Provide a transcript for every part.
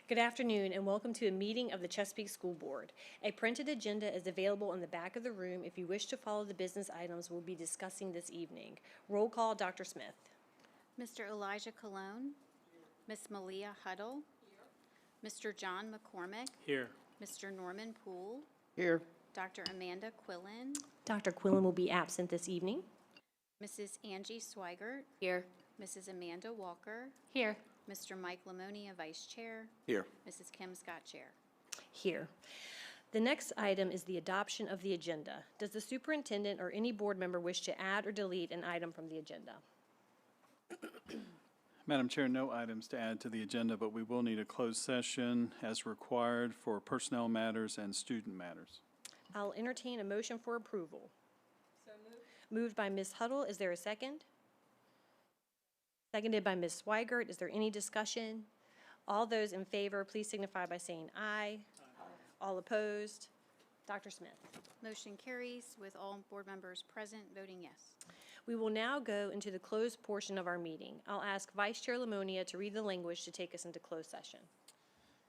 Good afternoon and welcome to a meeting of the Chesapeake School Board. A printed agenda is available in the back of the room if you wish to follow the business items we'll be discussing this evening. Roll call, Dr. Smith. Mr. Elijah Colon. Ms. Malia Huddle. Mr. John McCormick. Here. Mr. Norman Poole. Here. Dr. Amanda Quillen. Dr. Quillen will be absent this evening. Mrs. Angie Swigert. Here. Mrs. Amanda Walker. Here. Mr. Mike Lamonia, Vice Chair. Here. Mrs. Kim Scott, Chair. Here. The next item is the adoption of the agenda. Does the superintendent or any board member wish to add or delete an item from the agenda? Madam Chair, no items to add to the agenda, but we will need a closed session as required for personnel matters and student matters. I'll entertain a motion for approval. So moved. Moved by Ms. Huddle. Is there a second? Seconded by Ms. Swigert. Is there any discussion? All those in favor, please signify by saying aye. All opposed? Dr. Smith. Motion carries with all board members present voting yes. We will now go into the closed portion of our meeting. I'll ask Vice Chair Lamonia to read the language to take us into closed session.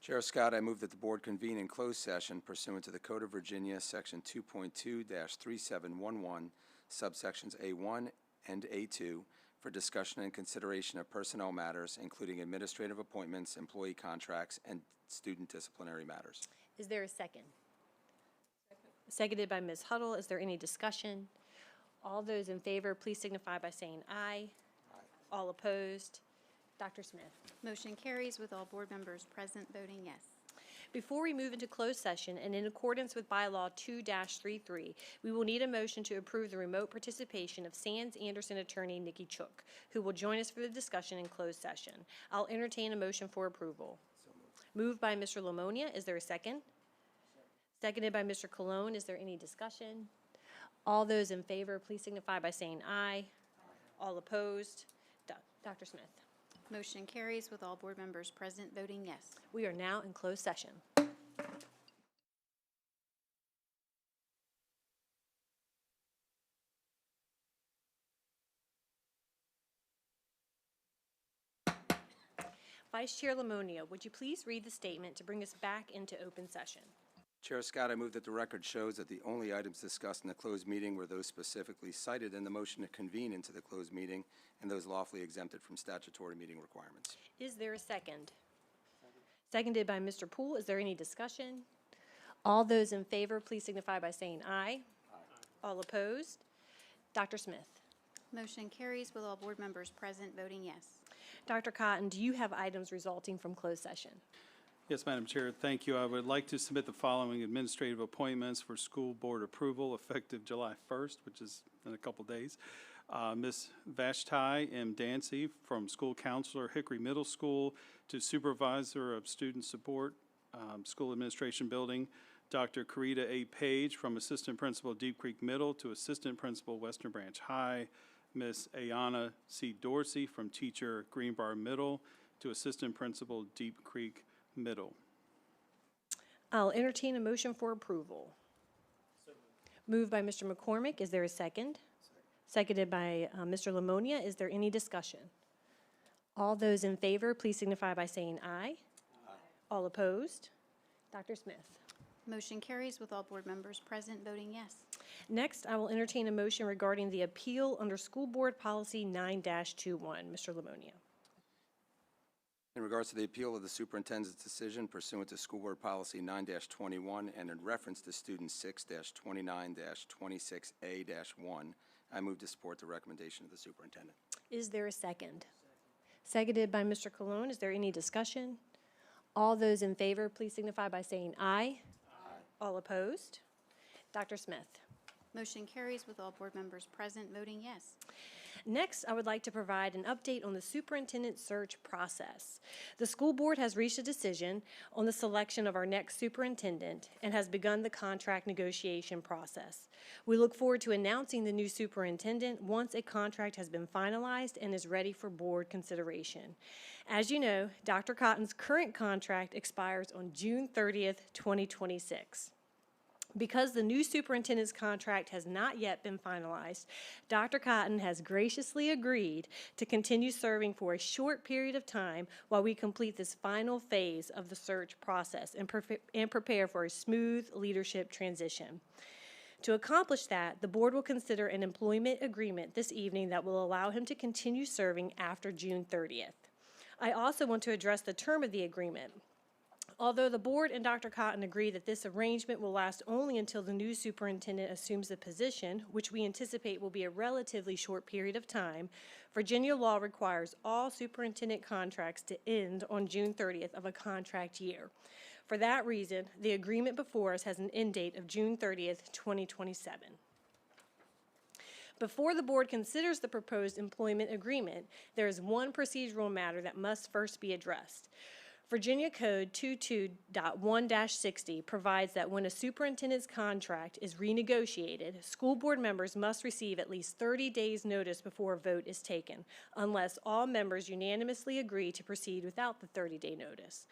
Chair Scott, I move that the board convene in closed session pursuant to the Code of Virginia, Section 2.2-3711, subsections A1 and A2, for discussion and consideration of personnel matters, including administrative appointments, employee contracts, and student disciplinary matters. Is there a second? Seconded by Ms. Huddle. Is there any discussion? All those in favor, please signify by saying aye. All opposed? Dr. Smith. Motion carries with all board members present voting yes. Before we move into closed session and in accordance with bylaw 2-33, we will need a motion to approve the remote participation of Sands Anderson attorney Nikki Chook, who will join us for the discussion in closed session. I'll entertain a motion for approval. Moved by Mr. Lamonia. Is there a second? Seconded by Mr. Colon. Is there any discussion? All those in favor, please signify by saying aye. All opposed? Dr. Smith. Motion carries with all board members present voting yes. We are now in closed session. Vice Chair Lamonia, would you please read the statement to bring us back into open session? Chair Scott, I move that the record shows that the only items discussed in the closed meeting were those specifically cited in the motion to convene into the closed meeting and those lawfully exempted from statutory meeting requirements. Is there a second? Seconded by Mr. Poole. Is there any discussion? All those in favor, please signify by saying aye. All opposed? Dr. Smith. Motion carries with all board members present voting yes. Dr. Cotton, do you have items resulting from closed session? Yes, Madam Chair, thank you. I would like to submit the following administrative appointments for school board approval effective July 1st, which is in a couple days. Ms. Vashti M. Dancy from school counselor, Hickory Middle School, to supervisor of student support, school administration building. Dr. Karita A. Page from assistant principal, Deep Creek Middle, to assistant principal, Western Branch High. Ms. Ayana C. Dorsey from teacher, Greenbar Middle, to assistant principal, Deep Creek Middle. I'll entertain a motion for approval. Moved by Mr. McCormick. Is there a second? Seconded by Mr. Lamonia. Is there any discussion? All those in favor, please signify by saying aye. All opposed? Dr. Smith. Motion carries with all board members present voting yes. Next, I will entertain a motion regarding the appeal under School Board Policy 9-21. Mr. Lamonia. In regards to the appeal of the superintendent's decision pursuant to School Board Policy 9-21 and in reference to Student 6-29-26A-1, I move to support the recommendation of the superintendent. Is there a second? Seconded by Mr. Colon. Is there any discussion? All those in favor, please signify by saying aye. All opposed? Dr. Smith. Motion carries with all board members present voting yes. Next, I would like to provide an update on the superintendent search process. The school board has reached a decision on the selection of our next superintendent and has begun the contract negotiation process. We look forward to announcing the new superintendent once a contract has been finalized and is ready for board consideration. As you know, Dr. Cotton's current contract expires on June 30th, 2026. Because the new superintendent's contract has not yet been finalized, Dr. Cotton has graciously agreed to continue serving for a short period of time while we complete this final phase of the search process and prepare for a smooth leadership transition. To accomplish that, the board will consider an employment agreement this evening that will allow him to continue serving after June 30th. I also want to address the term of the agreement. Although the board and Dr. Cotton agree that this arrangement will last only until the new superintendent assumes the position, which we anticipate will be a relatively short period of time, Virginia law requires all superintendent contracts to end on June 30th of a contract year. For that reason, the agreement before us has an end date of June 30th, 2027. Before the board considers the proposed employment agreement, there is one procedural matter that must first be addressed. Virginia Code 22.1-60 provides that when a superintendent's contract is renegotiated, school board members must receive at least 30 days' notice before a vote is taken, unless all members unanimously agree to proceed without the 30-day notice.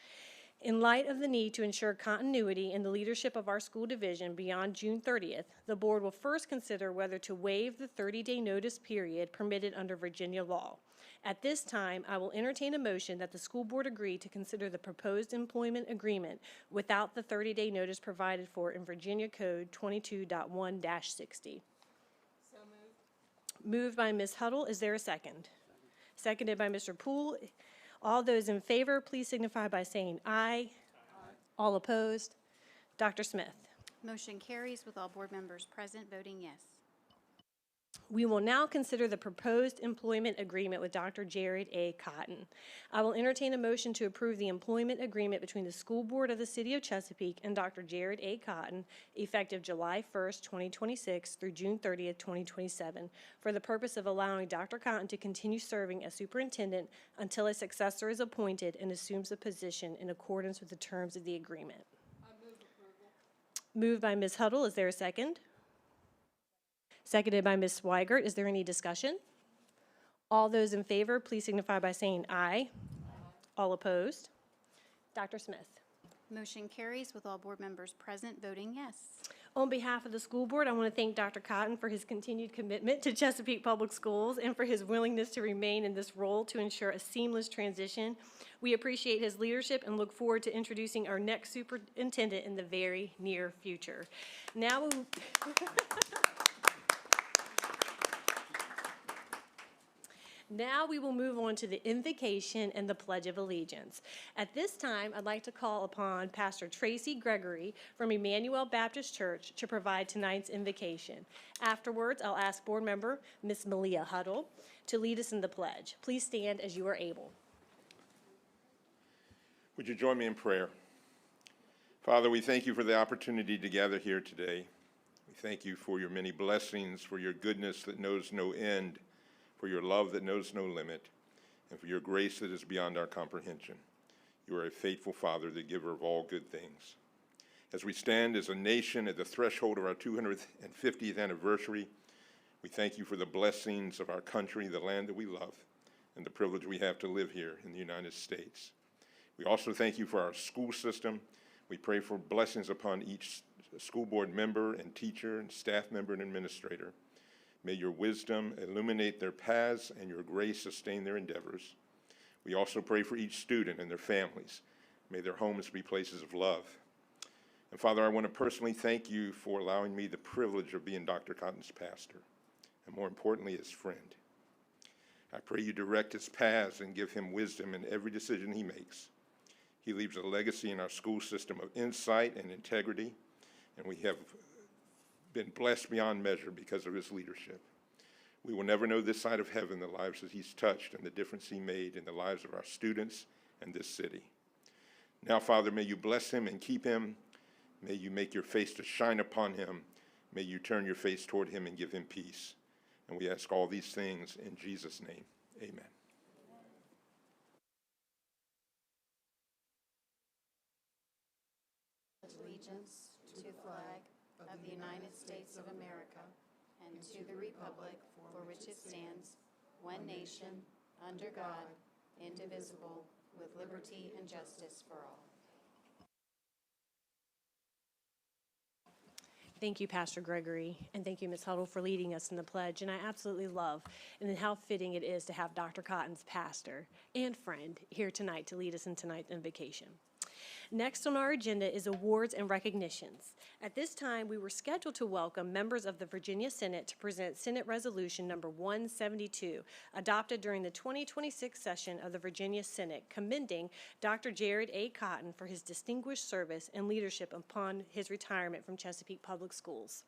In light of the need to ensure continuity in the leadership of our school division beyond June 30th, the board will first consider whether to waive the 30-day notice period permitted under Virginia law. At this time, I will entertain a motion that the school board agree to consider the proposed employment agreement without the 30-day notice provided for in Virginia Code 22.1-60. So moved by Ms. Huddle. Is there a second? Seconded by Mr. Poole. All those in favor, please signify by saying aye. All opposed? Dr. Smith. Motion carries with all board members present voting yes. We will now consider the proposed employment agreement with Dr. Jared A. Cotton. I will entertain a motion to approve the employment agreement between the School Board of the City of Chesapeake and Dr. Jared A. Cotton, effective July 1st, 2026 through June 30th, 2027, for the purpose of allowing Dr. Cotton to continue serving as superintendent until a successor is appointed and assumes the position in accordance with the terms of the agreement. I move approval. Moved by Ms. Huddle. Is there a second? Seconded by Ms. Swigert. Is there any discussion? All those in favor, please signify by saying aye. All opposed? Dr. Smith. Motion carries with all board members present voting yes. On behalf of the school board, I want to thank Dr. Cotton for his continued commitment to Chesapeake Public Schools and for his willingness to remain in this role to ensure a seamless transition. We appreciate his leadership and look forward to introducing our next superintendent in the very near future. Now we will move on to the invocation and the Pledge of Allegiance. At this time, I'd like to call upon Pastor Tracy Gregory from Emmanuel Baptist Church to provide tonight's invocation. Afterwards, I'll ask board member Ms. Malia Huddle to lead us in the pledge. Please stand as you are able. Would you join me in prayer? Father, we thank you for the opportunity to gather here today. We thank you for your many blessings, for your goodness that knows no end, for your love that knows no limit, and for your grace that is beyond our comprehension. You are a faithful Father, the giver of all good things. As we stand as a nation at the threshold of our 250th anniversary, we thank you for the blessings of our country, the land that we love, and the privilege we have to live here in the United States. We also thank you for our school system. We pray for blessings upon each school board member and teacher and staff member and administrator. May your wisdom illuminate their paths and your grace sustain their endeavors. We also pray for each student and their families. May their homes be places of love. And Father, I want to personally thank you for allowing me the privilege of being Dr. Cotton's pastor, and more importantly, his friend. I pray you direct his paths and give him wisdom in every decision he makes. He leaves a legacy in our school system of insight and integrity, and we have been blessed beyond measure because of his leadership. We will never know this side of heaven the lives that he's touched and the difference he made in the lives of our students and this city. Now, Father, may you bless him and keep him. May you make your face to shine upon him. May you turn your face toward him and give him peace. And we ask all these things in Jesus' name. Amen. Allegiance to the flag of the United States of America and to the republic for which it stands, one nation, under God, indivisible, with liberty and justice for all. Thank you, Pastor Gregory, and thank you, Ms. Huddle, for leading us in the pledge. And I absolutely love and then how fitting it is to have Dr. Cotton's pastor and friend here tonight to lead us in tonight's invocation. Next on our agenda is awards and recognitions. At this time, we were scheduled to welcome members of the Virginia Senate to present Senate Resolution Number 172, adopted during the 2026 session of the Virginia Senate, commending Dr. Jared A. Cotton for his distinguished service and leadership upon his retirement from Chesapeake Public Schools.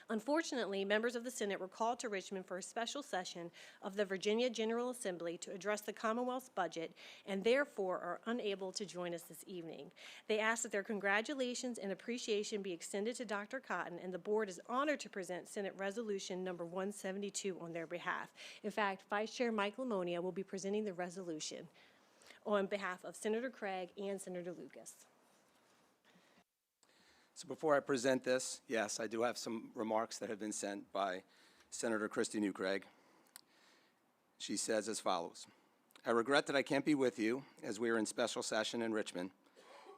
Unfortunately, members of the Senate were called to Richmond for a special session of the Virginia General Assembly to address the Commonwealth's budget and therefore are unable to join us this evening. They ask that their congratulations and appreciation be extended to Dr. Cotton, and the board is honored to present Senate Resolution Number 172 on their behalf. In fact, Vice Chair Mike Lamonia will be presenting the resolution on behalf of Senator Craig and Senator Lucas. So before I present this, yes, I do have some remarks that have been sent by Senator Christy New Craig. She says as follows: I regret that I can't be with you as we are in special session in Richmond,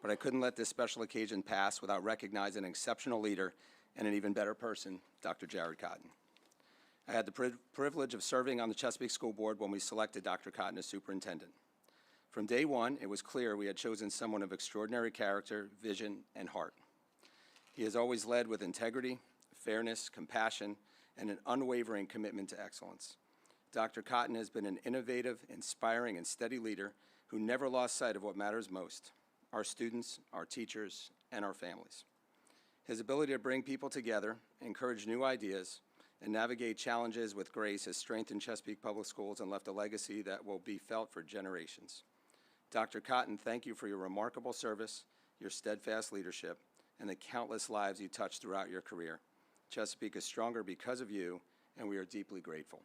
but I couldn't let this special occasion pass without recognizing an exceptional leader and an even better person, Dr. Jared Cotton. I had the privilege of serving on the Chesapeake School Board when we selected Dr. Cotton as superintendent. From day one, it was clear we had chosen someone of extraordinary character, vision, and heart. He has always led with integrity, fairness, compassion, and an unwavering commitment to excellence. Dr. Cotton has been an innovative, inspiring, and steady leader who never lost sight of what matters most: our students, our teachers, and our families. His ability to bring people together, encourage new ideas, and navigate challenges with grace has strengthened Chesapeake Public Schools and left a legacy that will be felt for generations. Dr. Cotton, thank you for your remarkable service, your steadfast leadership, and the countless lives you touched throughout your career. Chesapeake is stronger because of you, and we are deeply grateful.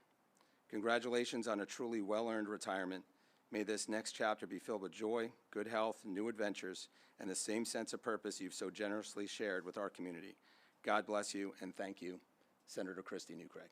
Congratulations on a truly well-earned retirement. May this next chapter be filled with joy, good health, new adventures, and the same sense of purpose you've so generously shared with our community. God bless you, and thank you, Senator Christy New Craig.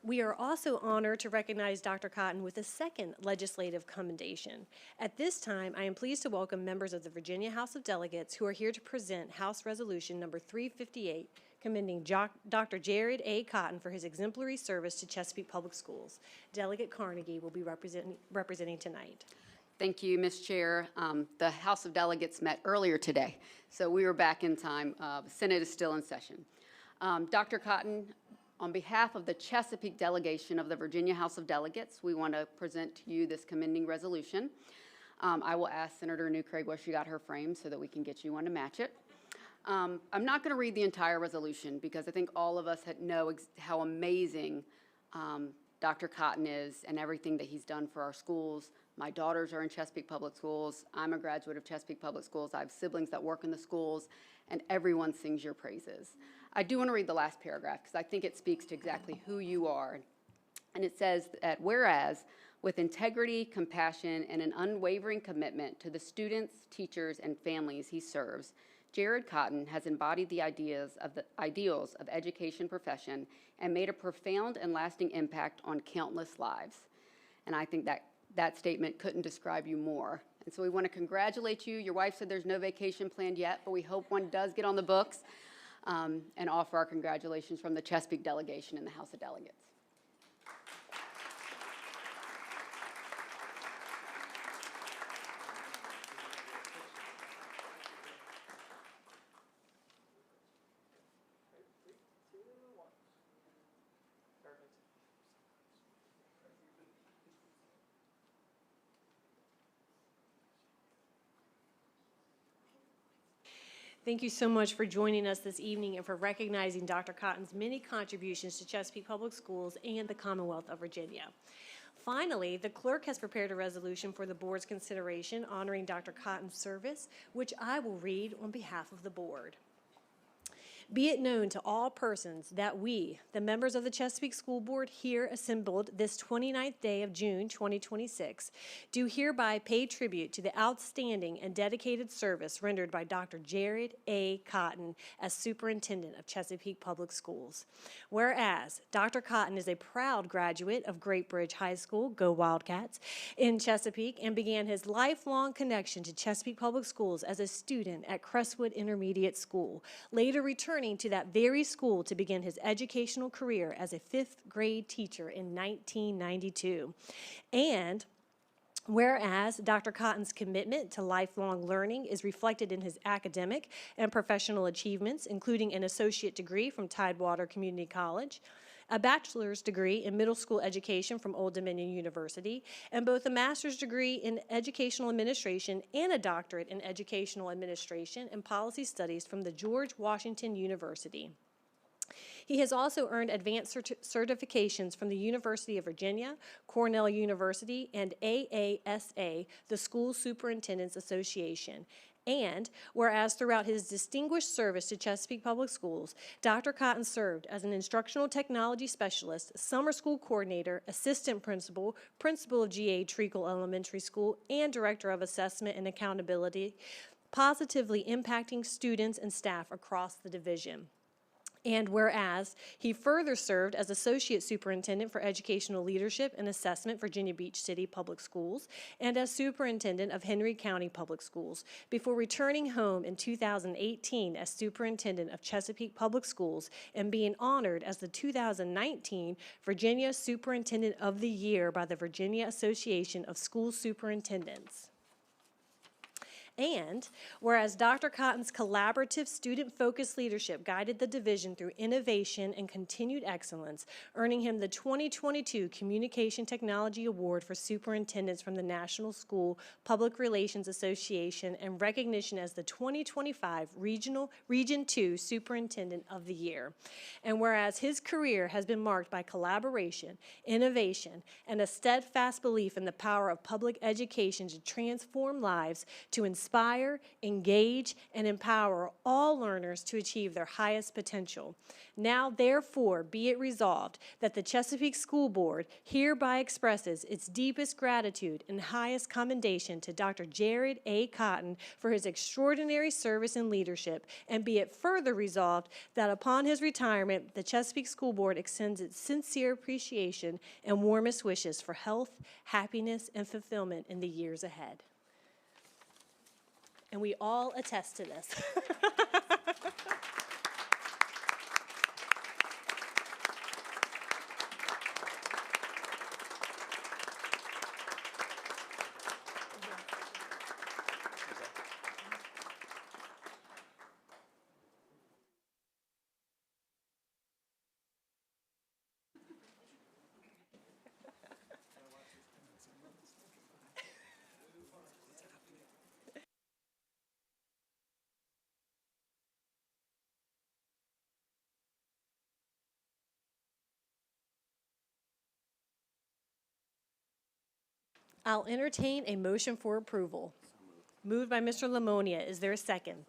We are also honored to recognize Dr. Cotton with a second legislative commendation. At this time, I am pleased to welcome members of the Virginia House of Delegates who are here to present House Resolution Number 358, commending Dr. Jared A. Cotton for his exemplary service to Chesapeake Public Schools. Delegate Carnegie will be representing tonight. Thank you, Ms. Chair. The House of Delegates met earlier today, so we were back in time. The Senate is still in session. Dr. Cotton, on behalf of the Chesapeake delegation of the Virginia House of Delegates, we want to present to you this commending resolution. I will ask Senator New Craig where she got her frame so that we can get you one to match it. I'm not going to read the entire resolution because I think all of us know how amazing Dr. Cotton is and everything that he's done for our schools. My daughters are in Chesapeake Public Schools. I'm a graduate of Chesapeake Public Schools. I have siblings that work in the schools, and everyone sings your praises. I do want to read the last paragraph because I think it speaks to exactly who you are. And it says that whereas, with integrity, compassion, and an unwavering commitment to the students, teachers, and families he serves, Jared Cotton has embodied the ideals of education profession and made a profound and lasting impact on countless lives. And I think that statement couldn't describe you more. And so we want to congratulate you. Your wife said there's no vacation planned yet, but we hope one does get on the books, and offer our congratulations from the Chesapeake delegation in the House of Delegates. Thank you so much for joining us this evening and for recognizing Dr. Cotton's many contributions to Chesapeake Public Schools and the Commonwealth of Virginia. Finally, the clerk has prepared a resolution for the board's consideration honoring Dr. Cotton's service, which I will read on behalf of the board. Be it known to all persons that we, the members of the Chesapeake School Board here assembled this 29th day of June 2026, do hereby pay tribute to the outstanding and dedicated service rendered by Dr. Jared A. Cotton as Superintendent of Chesapeake Public Schools. Whereas Dr. Cotton is a proud graduate of Great Bridge High School, go Wildcats, in Chesapeake, and began his lifelong connection to Chesapeake Public Schools as a student at Crestwood Intermediate School, later returning to that very school to begin his educational career as a fifth grade teacher in 1992. And whereas Dr. Cotton's commitment to lifelong learning is reflected in his academic and professional achievements, including an associate degree from Tidewater Community College, a bachelor's degree in middle school education from Old Dominion University, and both a master's degree in educational administration and a doctorate in educational administration and policy studies from the George Washington University. He has also earned advanced certifications from the University of Virginia, Cornell University, and AASA, the School Superintendents Association. And whereas throughout his distinguished service to Chesapeake Public Schools, Dr. Cotton served as an instructional technology specialist, summer school coordinator, assistant principal, principal of G.A. Treacle Elementary School, and director of assessment and accountability, positively impacting students and staff across the division. And whereas he further served as Associate Superintendent for Educational Leadership and Assessment, Virginia Beach City Public Schools, and as Superintendent of Henry County Public Schools, before returning home in 2018 as Superintendent of Chesapeake Public Schools and being honored as the 2019 Virginia Superintendent of the Year by the Virginia Association of School Superintendents. And whereas Dr. Cotton's collaborative, student-focused leadership guided the division through innovation and continued excellence, earning him the 2022 Communication Technology Award for Superintendents from the National School Public Relations Association and recognition as the 2025 Region 2 Superintendent of the Year. And whereas his career has been marked by collaboration, innovation, and a steadfast belief in the power of public education to transform lives, to inspire, engage, and empower all learners to achieve their highest potential. Now, therefore, be it resolved that the Chesapeake School Board hereby expresses its deepest gratitude and highest commendation to Dr. Jared A. Cotton for his extraordinary service and leadership, and be it further resolved that upon his retirement, the Chesapeake School Board extends its sincere appreciation and warmest wishes for health, happiness, and fulfillment in the years ahead. And we all attest to this. I'll entertain a motion for approval. Moved by Mr. Lamonia. Is there a second?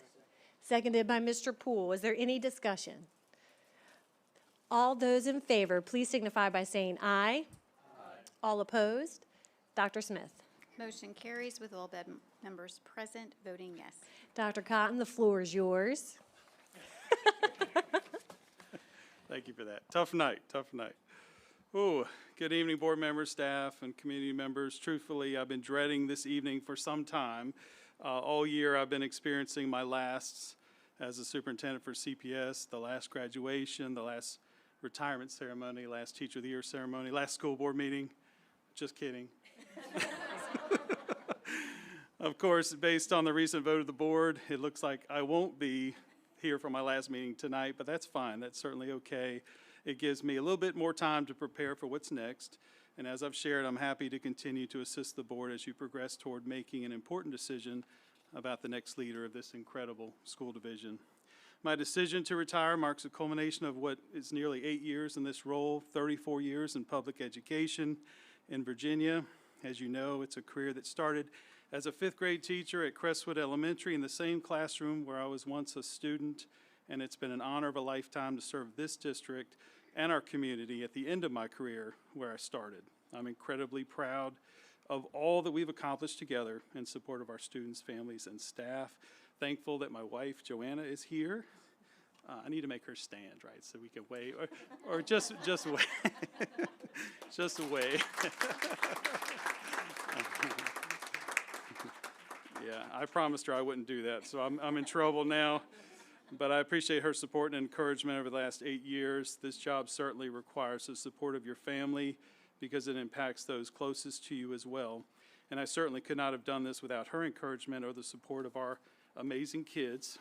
Seconded by Mr. Poole. Is there any discussion? All those in favor, please signify by saying aye. Aye. All opposed? Dr. Smith. Motion carries with all members present voting yes. Dr. Cotton, the floor is yours. Thank you for that. Tough night, tough night. Oh, good evening, board members, staff, and community members. Truthfully, I've been dreading this evening for some time. All year, I've been experiencing my lasts as a superintendent for CPS, the last graduation, the last retirement ceremony, last Teacher of the Year ceremony, last school board meeting. Just kidding. Of course, based on the recent vote of the board, it looks like I won't be here for my last meeting tonight, but that's fine. That's certainly okay. It gives me a little bit more time to prepare for what's next. And as I've shared, I'm happy to continue to assist the board as you progress toward making an important decision about the next leader of this incredible school division. My decision to retire marks a culmination of what is nearly 8 years in this role, 34 years in public education, in Virginia. As you know, it's a career that started as a 5th grade teacher at Crestwood Elementary in the same classroom where I was once a student, and it's been an honor of a lifetime to serve this district and our community at the end of my career where I started. I'm incredibly proud of all that we've accomplished together in support of our students, families, and staff. Thankful that my wife, Joanna, is here. I need to make her stand, right, so we can wave, or just wave. Just a wave. Yeah, I promised her I wouldn't do that, so I'm in trouble now. But I appreciate her support and encouragement over the last 8 years. This job certainly requires the support of your family because it impacts those closest to you as well. And I certainly could not have done this without her encouragement or the support of our amazing kids.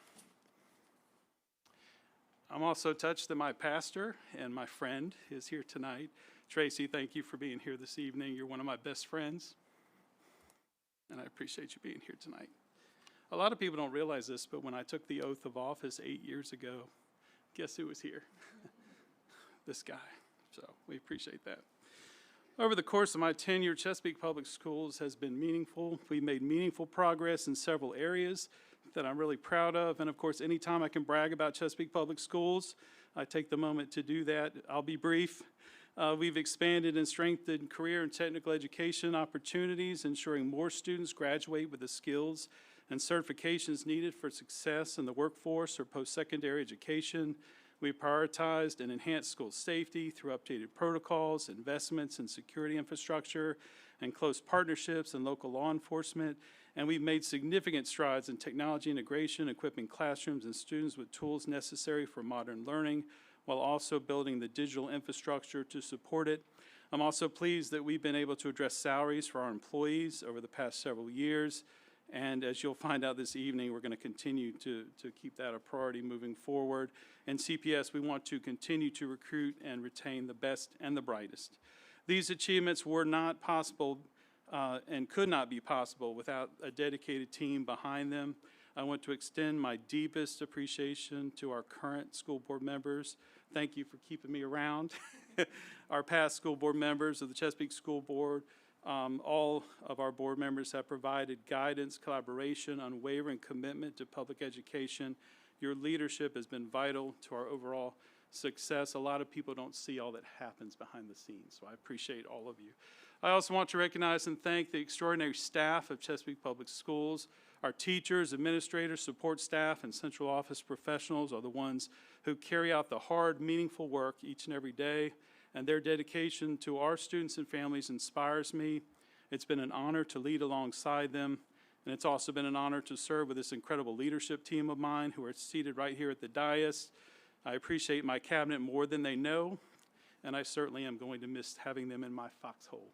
I'm also touched that my pastor and my friend is here tonight. Tracy, thank you for being here this evening. You're one of my best friends, and I appreciate you being here tonight. A lot of people don't realize this, but when I took the oath of office 8 years ago, guess who was here? This guy. So we appreciate that. Over the course of my tenure, Chesapeake Public Schools has been meaningful. We've made meaningful progress in several areas that I'm really proud of. And of course, anytime I can brag about Chesapeake Public Schools, I take the moment to do that. I'll be brief. We've expanded and strengthened career and technical education opportunities, ensuring more students graduate with the skills and certifications needed for success in the workforce or post-secondary education. We prioritized and enhanced school safety through updated protocols, investments in security infrastructure, and close partnerships and local law enforcement. And we've made significant strides in technology integration, equipping classrooms and students with tools necessary for modern learning, while also building the digital infrastructure to support it. I'm also pleased that we've been able to address salaries for our employees over the past several years. And as you'll find out this evening, we're going to continue to keep that a priority moving forward. And CPS, we want to continue to recruit and retain the best and the brightest. These achievements were not possible and could not be possible without a dedicated team behind them. I want to extend my deepest appreciation to our current school board members. Thank you for keeping me around. Our past school board members of the Chesapeake School Board, all of our board members have provided guidance, collaboration, unwavering commitment to public education. Your leadership has been vital to our overall success. A lot of people don't see all that happens behind the scenes, so I appreciate all of you. I also want to recognize and thank the extraordinary staff of Chesapeake Public Schools. Our teachers, administrators, support staff, and central office professionals are the ones who carry out the hard, meaningful work each and every day, and their dedication to our students and families inspires me. It's been an honor to lead alongside them, and it's also been an honor to serve with this incredible leadership team of mine who are seated right here at the dais. I appreciate my cabinet more than they know, and I certainly am going to miss having them in my foxhole,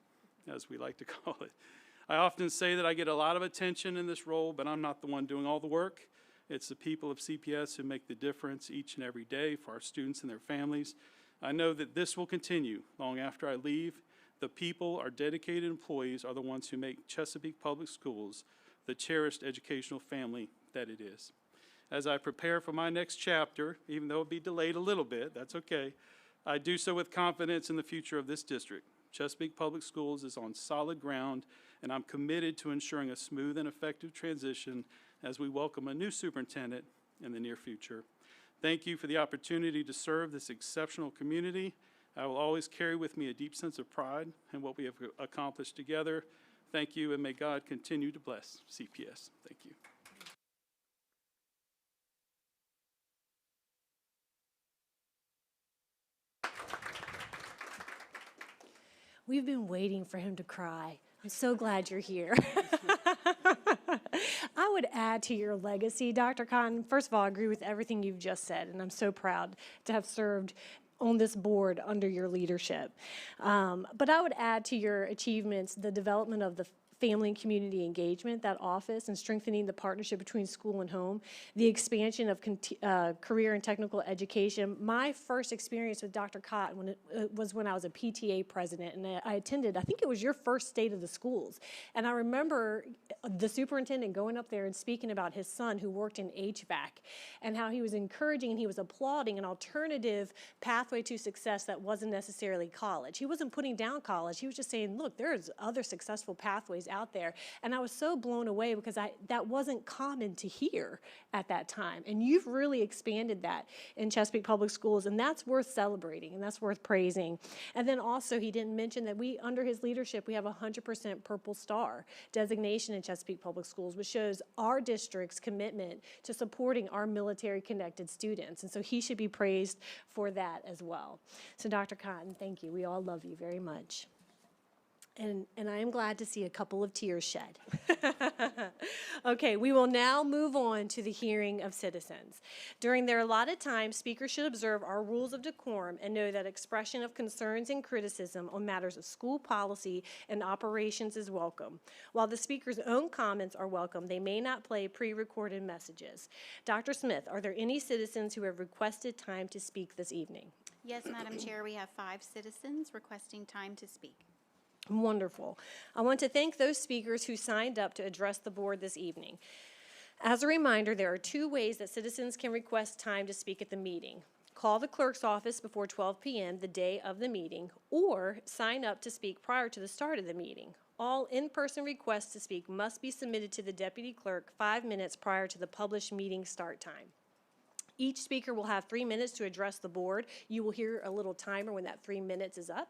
as we like to call it. I often say that I get a lot of attention in this role, but I'm not the one doing all the work. It's the people of CPS who make the difference each and every day for our students and their families. I know that this will continue long after I leave. The people, our dedicated employees, are the ones who make Chesapeake Public Schools the cherished educational family that it is. As I prepare for my next chapter, even though it'll be delayed a little bit, that's okay, I do so with confidence in the future of this district. Chesapeake Public Schools is on solid ground, and I'm committed to ensuring a smooth and effective transition as we welcome a new superintendent in the near future. Thank you for the opportunity to serve this exceptional community. I will always carry with me a deep sense of pride in what we have accomplished together. Thank you, and may God continue to bless CPS. Thank you. We've been waiting for him to cry. I'm so glad you're here. I would add to your legacy, Dr. Cotton. First of all, I agree with everything you've just said, and I'm so proud to have served on this board under your leadership. But I would add to your achievements the development of the family and community engagement, that office, and strengthening the partnership between school and home, the expansion of career and technical education. My first experience with Dr. Cotton was when I was a PTA president, and I attended, I think it was your first State of the Schools. And I remember the superintendent going up there and speaking about his son who worked in HVAC and how he was encouraging and he was applauding an alternative pathway to success that wasn't necessarily college. He wasn't putting down college. He was just saying, look, there's other successful pathways out there. And I was so blown away because that wasn't common to hear at that time. And you've really expanded that in Chesapeake Public Schools, and that's worth celebrating and that's worth praising. And then also, he didn't mention that under his leadership, we have 100% Purple Star designation in Chesapeake Public Schools, which shows our district's commitment to supporting our military-connected students. And so he should be praised for that as well. So Dr. Cotton, thank you. We all love you very much. And I am glad to see a couple of tears shed. Okay, we will now move on to the hearing of citizens. During their allotted time, speakers should observe our rules of decorum and know that expression of concerns and criticism on matters of school policy and operations is welcome. While the speaker's own comments are welcome, they may not play pre-recorded messages. Dr. Smith, are there any citizens who have requested time to speak this evening? Yes, Madam Chair, we have 5 citizens requesting time to speak. Wonderful. I want to thank those speakers who signed up to address the board this evening. As a reminder, there are 2 ways that citizens can request time to speak at the meeting. Call the clerk's office before 12 p.m. the day of the meeting, or sign up to speak prior to the start of the meeting. All in-person requests to speak must be submitted to the deputy clerk 5 minutes prior to the published meeting start time. Each speaker will have 3 minutes to address the board. You will hear a little timer when that 3 minutes is up.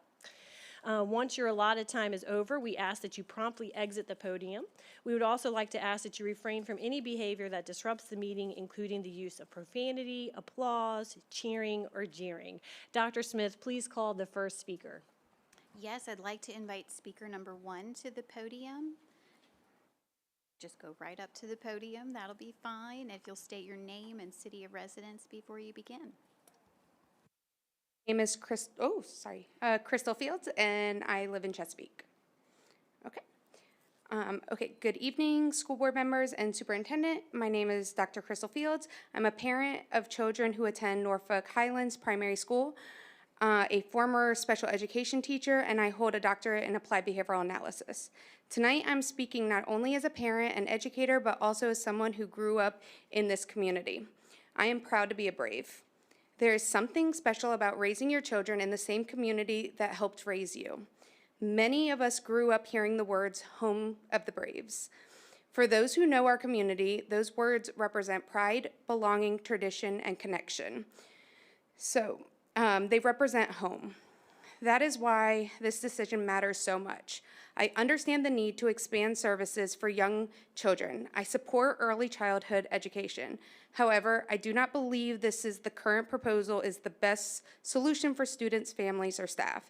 Once your allotted time is over, we ask that you promptly exit the podium. We would also like to ask that you refrain from any behavior that disrupts the meeting, including the use of profanity, applause, cheering, or jeering. Dr. Smith, please call the first speaker. Yes, I'd like to invite speaker number 1 to the podium. Just go right up to the podium. That'll be fine if you'll state your name and city of residence before you begin. Name is Crystal Fields, and I live in Chesapeake. Okay. Good evening, school board members and superintendent. My name is Dr. Crystal Fields. I'm a parent of children who attend Norfolk Highlands Primary School, a former special education teacher, and I hold a doctorate in applied behavioral analysis. Tonight, I'm speaking not only as a parent and educator, but also as someone who grew up in this community. I am proud to be a Brave. There is something special about raising your children in the same community that helped raise you. Many of us grew up hearing the words, home of the Braves. For those who know our community, those words represent pride, belonging, tradition, and connection. So they represent home. That is why this decision matters so much. I understand the need to expand services for young children. I support early childhood education. However, I do not believe the current proposal is the best solution for students, families, or staff.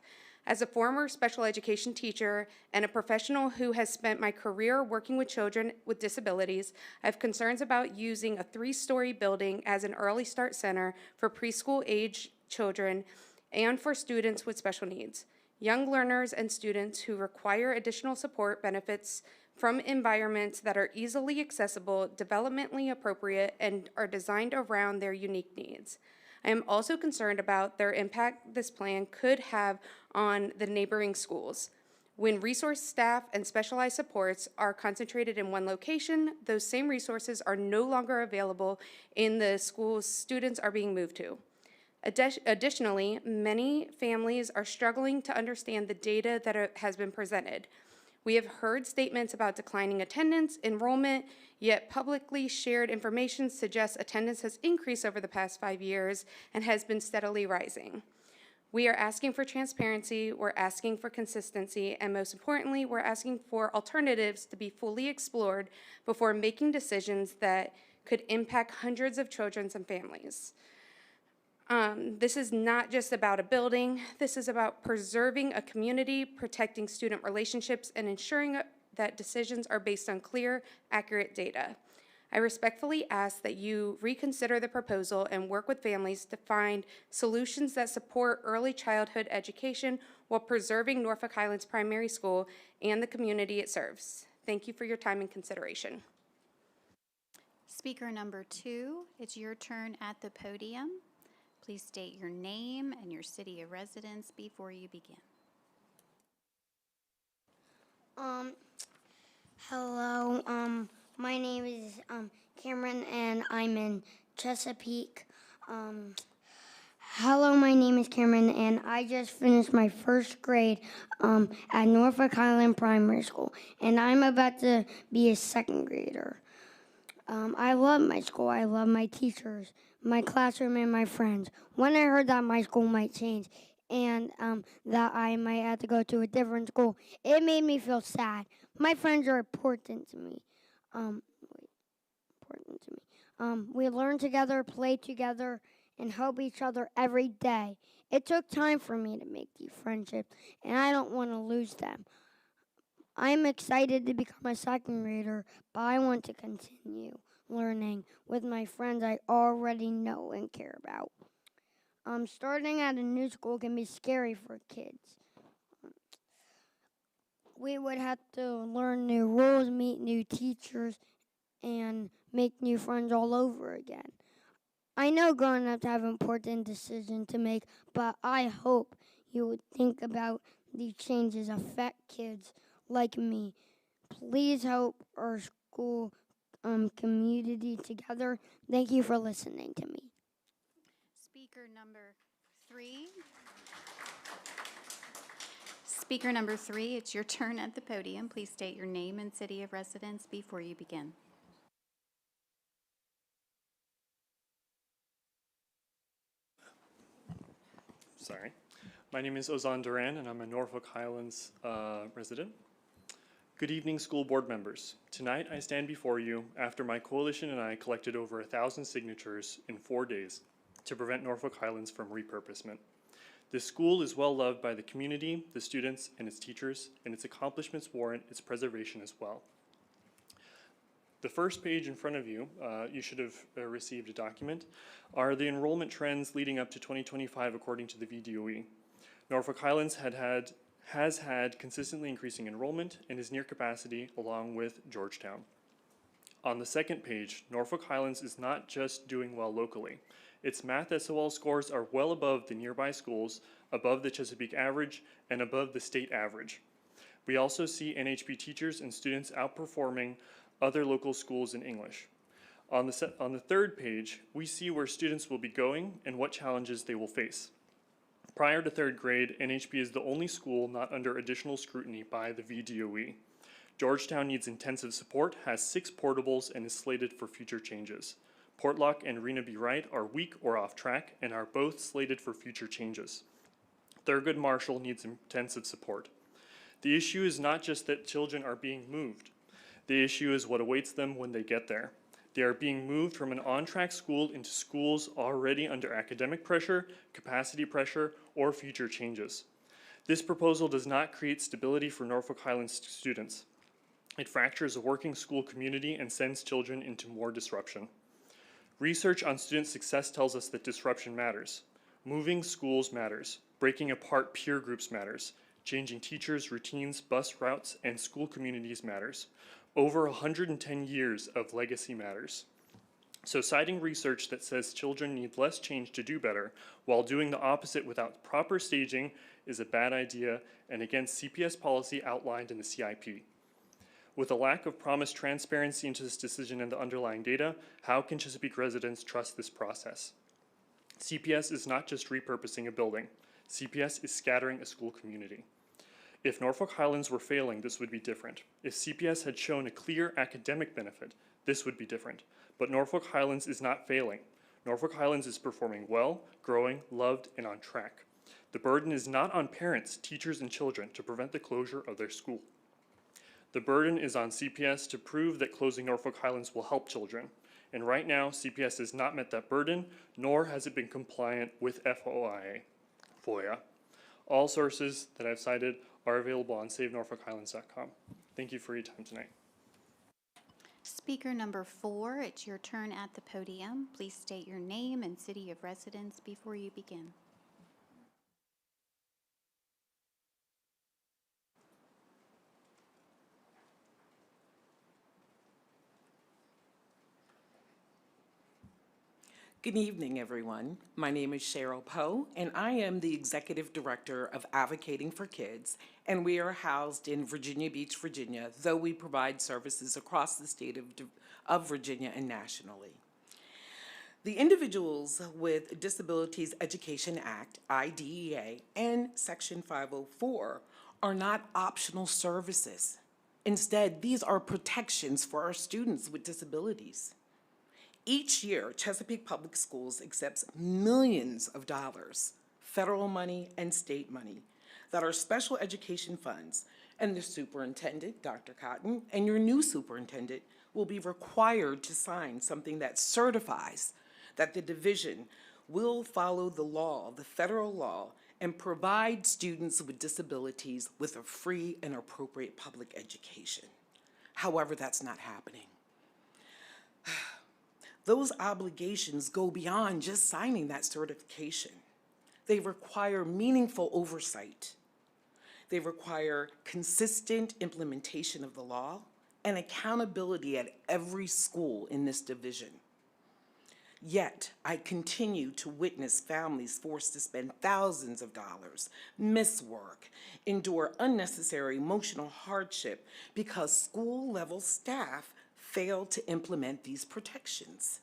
As a former special education teacher and a professional who has spent my career working with children with disabilities, I have concerns about using a 3-story building as an early start center for preschool age children and for students with special needs. Young learners and students who require additional support benefits from environments that are easily accessible, developmentally appropriate, and are designed around their unique needs. I am also concerned about their impact this plan could have on the neighboring schools. When resource staff and specialized supports are concentrated in one location, those same resources are no longer available in the schools students are being moved to. Additionally, many families are struggling to understand the data that has been presented. We have heard statements about declining attendance, enrollment, yet publicly shared information suggests attendance has increased over the past 5 years and has been steadily rising. We are asking for transparency, we're asking for consistency, and most importantly, we're asking for alternatives to be fully explored before making decisions that could impact hundreds of children and families. This is not just about a building. This is about preserving a community, protecting student relationships, and ensuring that decisions are based on clear, accurate data. I respectfully ask that you reconsider the proposal and work with families to find solutions that support early childhood education while preserving Norfolk Highlands Primary School and the community it serves. Thank you for your time and consideration. Speaker number 2, it's your turn at the podium. Please state your name and your city of residence before you begin. Hello. My name is Cameron, and I'm in Chesapeake. Hello, my name is Cameron, and I just finished my first grade at Norfolk Highland Primary School, and I'm about to be a second grader. I love my school. I love my teachers, my classroom, and my friends. When I heard that my school might change and that I might have to go to a different school, it made me feel sad. My friends are important to me. We learn together, play together, and help each other every day. It took time for me to make these friendships, and I don't want to lose them. I'm excited to become a second grader, but I want to continue learning with my friends I already know and care about. Starting at a new school can be scary for kids. We would have to learn new rules, meet new teachers, and make new friends all over again. I know grown-ups have important decisions to make, but I hope you would think about these changes affect kids like me. Please help our school community together. Thank you for listening to me. Speaker number 3. Speaker number 3, it's your turn at the podium. Please state your name and city of residence before you begin. Sorry. My name is Ozan Duran, and I'm a Norfolk Highlands resident. Good evening, school board members. Tonight, I stand before you after my coalition and I collected over 1,000 signatures in 4 days to prevent Norfolk Highlands from repurposement. This school is well loved by the community, the students, and its teachers, and its accomplishments warrant its preservation as well. The first page in front of you, you should have received a document, are the enrollment trends leading up to 2025 according to the VDOE. Norfolk Highlands has had consistently increasing enrollment and is near capacity along with Georgetown. On the second page, Norfolk Highlands is not just doing well locally. Its math SOL scores are well above the nearby schools, above the Chesapeake average, and above the state average. We also see NHP teachers and students outperforming other local schools in English. On the third page, we see where students will be going and what challenges they will face. Prior to third grade, NHP is the only school not under additional scrutiny by the VDOE. Georgetown needs intensive support, has 6 portables, and is slated for future changes. Portlock and Rena B. Wright are weak or off track and are both slated for future changes. Thurgood Marshall needs intensive support. The issue is not just that children are being moved. The issue is what awaits them when they get there. They are being moved from an on-track school into schools already under academic pressure, capacity pressure, or future changes. This proposal does not create stability for Norfolk Highlands students. It fractures a working school community and sends children into more disruption. Research on student success tells us that disruption matters. Moving schools matters. Breaking apart peer groups matters. Changing teachers, routines, bus routes, and school communities matters. Over 110 years of legacy matters. So citing research that says children need less change to do better while doing the opposite without proper staging is a bad idea and against CPS policy outlined in the CIP. With a lack of promised transparency into this decision and the underlying data, how can Chesapeake residents trust this process? CPS is not just repurposing a building. CPS is scattering a school community. If Norfolk Highlands were failing, this would be different. If CPS had shown a clear academic benefit, this would be different. But Norfolk Highlands is not failing. Norfolk Highlands is performing well, growing, loved, and on track. The burden is not on parents, teachers, and children to prevent the closure of their school. The burden is on CPS to prove that closing Norfolk Highlands will help children. And right now, CPS has not met that burden, nor has it been compliant with FOIA. All sources that I've cited are available on SaveNorfolkHighlands.com. Thank you for your time tonight. Speaker number 4, it's your turn at the podium. Please state your name and city of residence before you begin. Good evening, everyone. My name is Cheryl Poe, and I am the Executive Director of Advocating for Kids, and we are housed in Virginia Beach, Virginia, though we provide services across the state of Virginia and nationally. The Individuals with Disabilities Education Act, IDEA, and Section 504 are not optional services. Instead, these are protections for our students with disabilities. Each year, Chesapeake Public Schools accepts millions of dollars, federal money and state money, that are special education funds, and the superintendent, Dr. Cotton, and your new superintendent will be required to sign something that certifies that the division will follow the law, the federal law, and provide students with disabilities with a free and appropriate public education. However, that's not happening. Those obligations go beyond just signing that certification. They require meaningful oversight. They require consistent implementation of the law and accountability at every school in this division. Yet, I continue to witness families forced to spend thousands of dollars, miss work, endure unnecessary emotional hardship because school-level staff failed to implement these protections.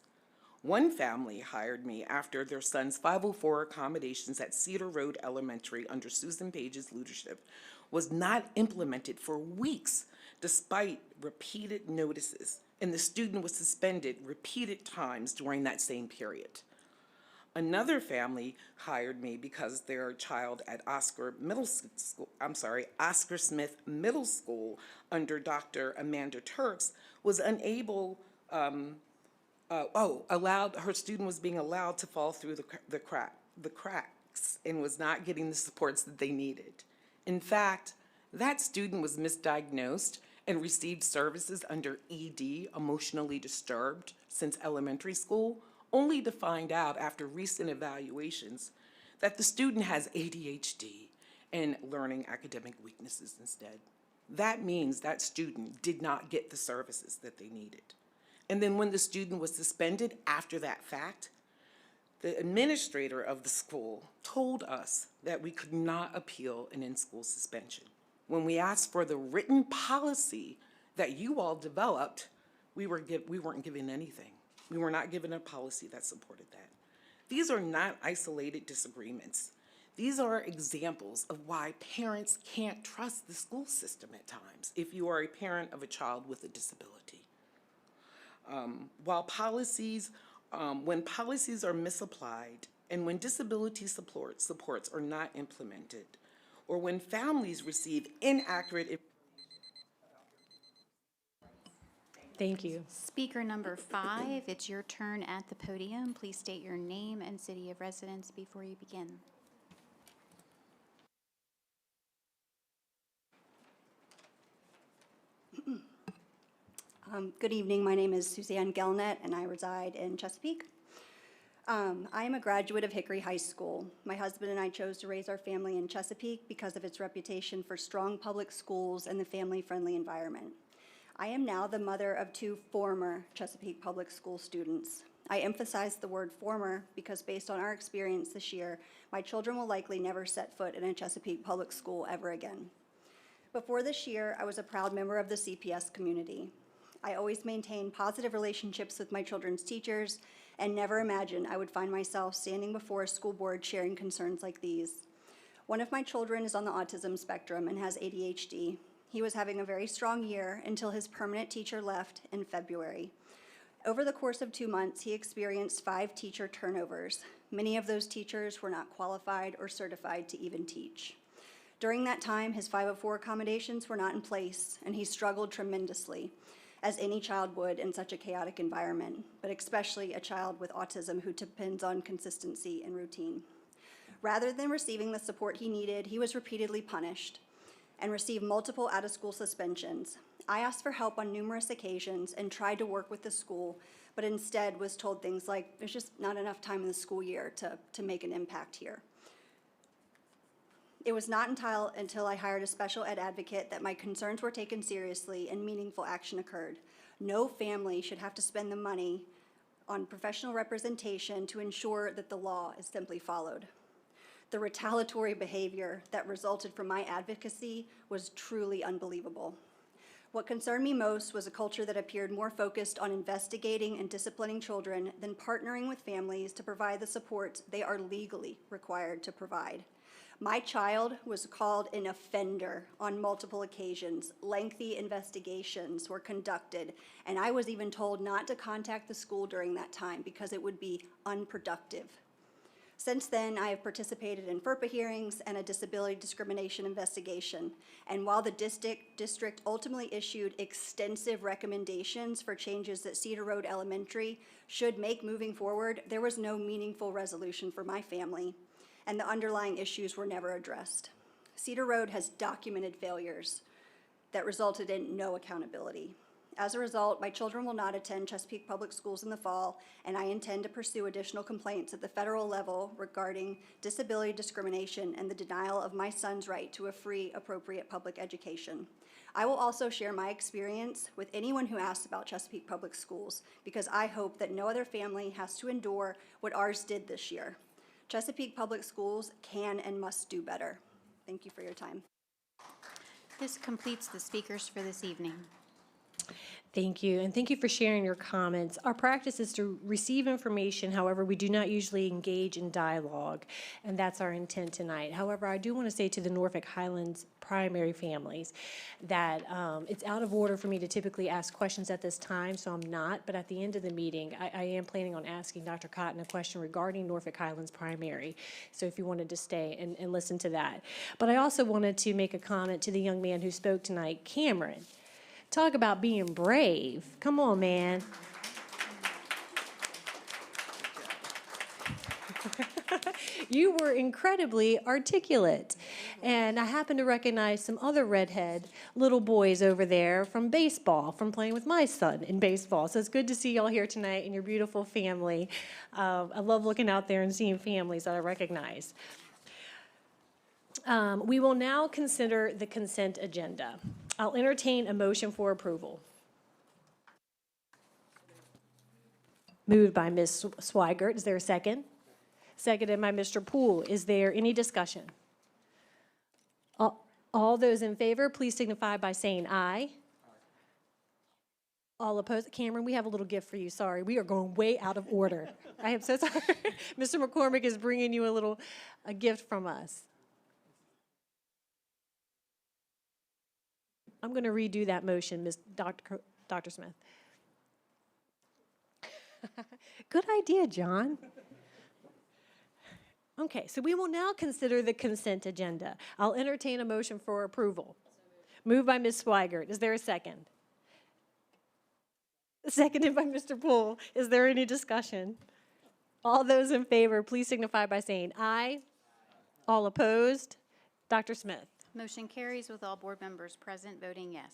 One family hired me after their son's 504 accommodations at Cedar Road Elementary under Susan Page's leadership was not implemented for weeks despite repeated notices, and the student was suspended repeated times during that same period. Another family hired me because their child at Oscar Smith Middle School under Dr. Amanda Turks was unable, her student was being allowed to fall through the cracks and was not getting the supports that they needed. In fact, that student was misdiagnosed and received services under ED, emotionally disturbed, since elementary school, only to find out after recent evaluations that the student has ADHD and learning academic weaknesses instead. That means that student did not get the services that they needed. And then when the student was suspended after that fact, the administrator of the school told us that we could not appeal an in-school suspension. When we asked for the written policy that you all developed, we weren't given anything. We were not given a policy that supported that. These are not isolated disagreements. These are examples of why parents can't trust the school system at times if you are a parent of a child with a disability. When policies are misapplied and when disability supports are not implemented, or when families receive inaccurate information. Thank you. Speaker number 5, it's your turn at the podium. Please state your name and city of residence before you begin. Good evening. My name is Suzanne Gelnett, and I reside in Chesapeake. I am a graduate of Hickory High School. My husband and I chose to raise our family in Chesapeake because of its reputation for strong public schools and the family-friendly environment. I am now the mother of 2 former Chesapeake Public School students. I emphasize the word former because based on our experience this year, my children will likely never set foot in a Chesapeake Public School ever again. Before this year, I was a proud member of the CPS community. I always maintained positive relationships with my children's teachers and never imagined I would find myself standing before a school board sharing concerns like these. One of my children is on the autism spectrum and has ADHD. He was having a very strong year until his permanent teacher left in February. Over the course of 2 months, he experienced 5 teacher turnovers. Many of those teachers were not qualified or certified to even teach. During that time, his 504 accommodations were not in place, and he struggled tremendously, as any child would in such a chaotic environment, but especially a child with autism who depends on consistency and routine. Rather than receiving the support he needed, he was repeatedly punished and received multiple out-of-school suspensions. I asked for help on numerous occasions and tried to work with the school, but instead was told things like, there's just not enough time in the school year to make an impact here. It was not until I hired a special ed advocate that my concerns were taken seriously and meaningful action occurred. No family should have to spend the money on professional representation to ensure that the law is simply followed. The retaliatory behavior that resulted from my advocacy was truly unbelievable. What concerned me most was a culture that appeared more focused on investigating and disciplining children than partnering with families to provide the support they are legally required to provide. My child was called an offender on multiple occasions. Lengthy investigations were conducted, and I was even told not to contact the school during that time because it would be unproductive. Since then, I have participated in FERPA hearings and a disability discrimination investigation. And while the district ultimately issued extensive recommendations for changes that Cedar Road Elementary should make moving forward, there was no meaningful resolution for my family, and the underlying issues were never addressed. Cedar Road has documented failures that resulted in no accountability. As a result, my children will not attend Chesapeake Public Schools in the fall, and I intend to pursue additional complaints at the federal level regarding disability discrimination and the denial of my son's right to a free, appropriate public education. I will also share my experience with anyone who asks about Chesapeake Public Schools, because I hope that no other family has to endure what ours did this year. Chesapeake Public Schools can and must do better. Thank you for your time. This completes the speakers for this evening. Thank you, and thank you for sharing your comments. Our practice is to receive information, however, we do not usually engage in dialogue, and that's our intent tonight. However, I do want to say to the Norfolk Highlands primary families that it's out of order for me to typically ask questions at this time, so I'm not, but at the end of the meeting, I am planning on asking Dr. Cotton a question regarding Norfolk Highlands primary, so if you wanted to stay and listen to that. But I also wanted to make a comment to the young man who spoke tonight, Cameron. Talk about being brave. Come on, man. You were incredibly articulate. And I happen to recognize some other redhead little boys over there from baseball, from playing with my son in baseball. So it's good to see y'all here tonight and your beautiful family. I love looking out there and seeing families that I recognize. We will now consider the consent agenda. I'll entertain a motion for approval. Moved by Ms. Swigert. Is there a second? Seconded by Mr. Poole. Is there any discussion? All those in favor, please signify by saying aye. All opposed? Cameron, we have a little gift for you. Sorry, we are going way out of order. I am so sorry. Mr. McCormick is bringing you a gift from us. I'm going to redo that motion, Dr. Smith. Good idea, John. Okay, so we will now consider the consent agenda. I'll entertain a motion for approval. Moved by Ms. Swigert. Is there a second? Seconded by Mr. Poole. Is there any discussion? All those in favor, please signify by saying aye. All opposed? Dr. Smith. Motion carries with all board members present voting yes.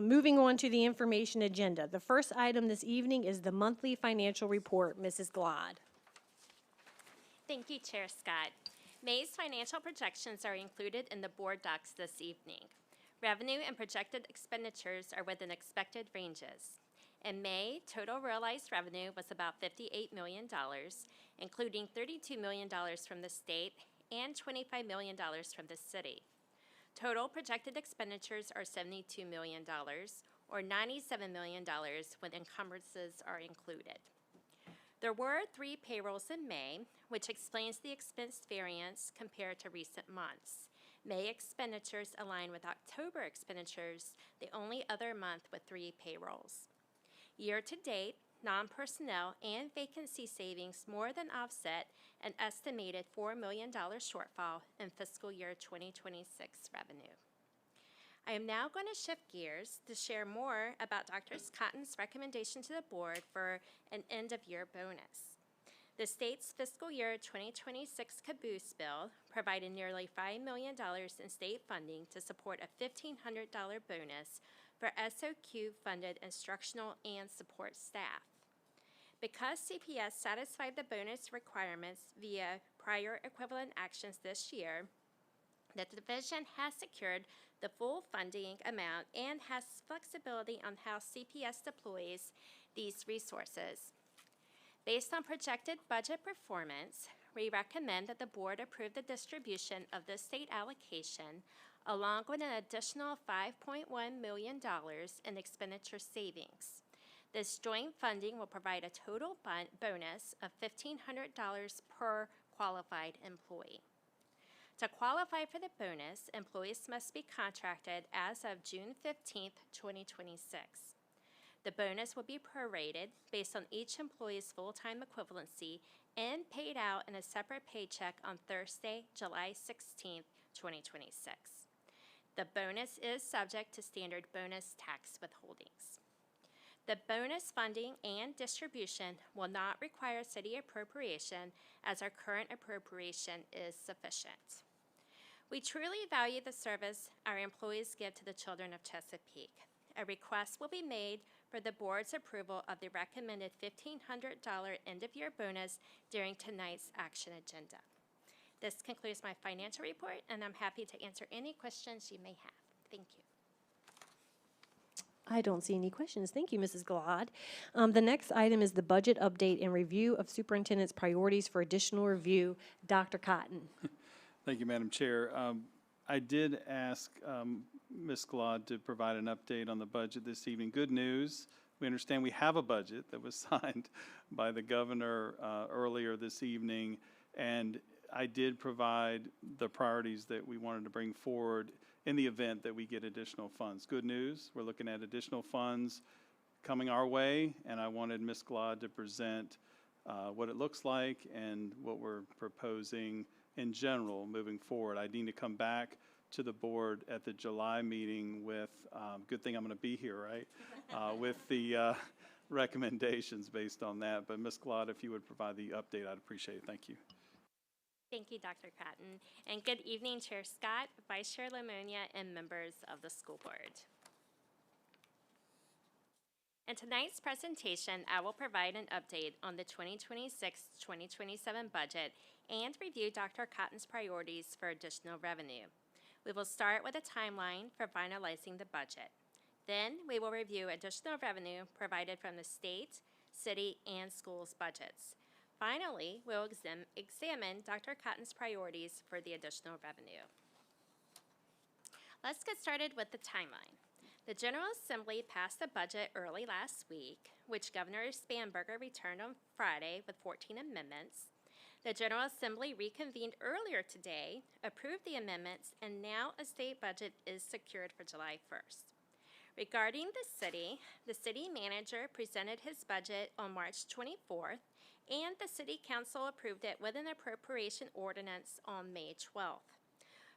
Moving on to the information agenda. The first item this evening is the monthly financial report. Mrs. Glad. Thank you, Chair Scott. May's financial projections are included in the board docs this evening. Revenue and projected expenditures are within expected ranges. In May, total realized revenue was about $58 million, including $32 million from the state and $25 million from the city. Total projected expenditures are $72 million, or $97 million when encumbrances are included. There were 3 payrolls in May, which explains the expense variance compared to recent months. May expenditures align with October expenditures, the only other month with 3 payrolls. Year to date, non-personnel and vacancy savings more than offset an estimated $4 million shortfall in fiscal year 2026 revenue. I am now going to shift gears to share more about Dr. Cotton's recommendation to the board for an end-of-year bonus. The state's fiscal year 2026 caboose bill provided nearly $5 million in state funding to support a $1,500 bonus for SOQ-funded instructional and support staff. Because CPS satisfied the bonus requirements via prior equivalent actions this year, the division has secured the full funding amount and has flexibility on how CPS deploys these resources. Based on projected budget performance, we recommend that the board approve the distribution of the state allocation along with an additional $5.1 million in expenditure savings. This joint funding will provide a total bonus of $1,500 per qualified employee. To qualify for the bonus, employees must be contracted as of June 15, 2026. The bonus will be prorated based on each employee's full-time equivalency and paid out in a separate paycheck on Thursday, July 16, 2026. The bonus is subject to standard bonus tax withholdings. The bonus funding and distribution will not require city appropriation as our current appropriation is sufficient. We truly value the service our employees give to the children of Chesapeake. A request will be made for the board's approval of the recommended $1,500 end-of-year bonus during tonight's action agenda. This concludes my financial report, and I'm happy to answer any questions you may have. Thank you. I don't see any questions. Thank you, Mrs. Glad. The next item is the budget update and review of superintendent's priorities for additional review. Dr. Cotton. Thank you, Madam Chair. I did ask Ms. Glad to provide an update on the budget this evening. Good news, we understand we have a budget that was signed by the governor earlier this evening, and I did provide the priorities that we wanted to bring forward in the event that we get additional funds. Good news, we're looking at additional funds coming our way, and I wanted Ms. Glad to present what it looks like and what we're proposing in general moving forward. I need to come back to the board at the July meeting with, good thing I'm going to be here, right? With the recommendations based on that. But Ms. Glad, if you would provide the update, I'd appreciate it. Thank you. Thank you, Dr. Cotton. And good evening, Chair Scott, Vice Chair Lamonia, and members of the school board. In tonight's presentation, I will provide an update on the 2026-2027 budget and review Dr. Cotton's priorities for additional revenue. We will start with a timeline for finalizing the budget. Then we will review additional revenue provided from the state, city, and schools budgets. Finally, we'll examine Dr. Cotton's priorities for the additional revenue. Let's get started with the timeline. The General Assembly passed the budget early last week, which Governor Spanberger returned on Friday with 14 amendments. The General Assembly reconvened earlier today, approved the amendments, and now a state budget is secured for July 1st. Regarding the city manager presented his budget on March 24th, and the City Council approved it with an appropriation ordinance on May 12th.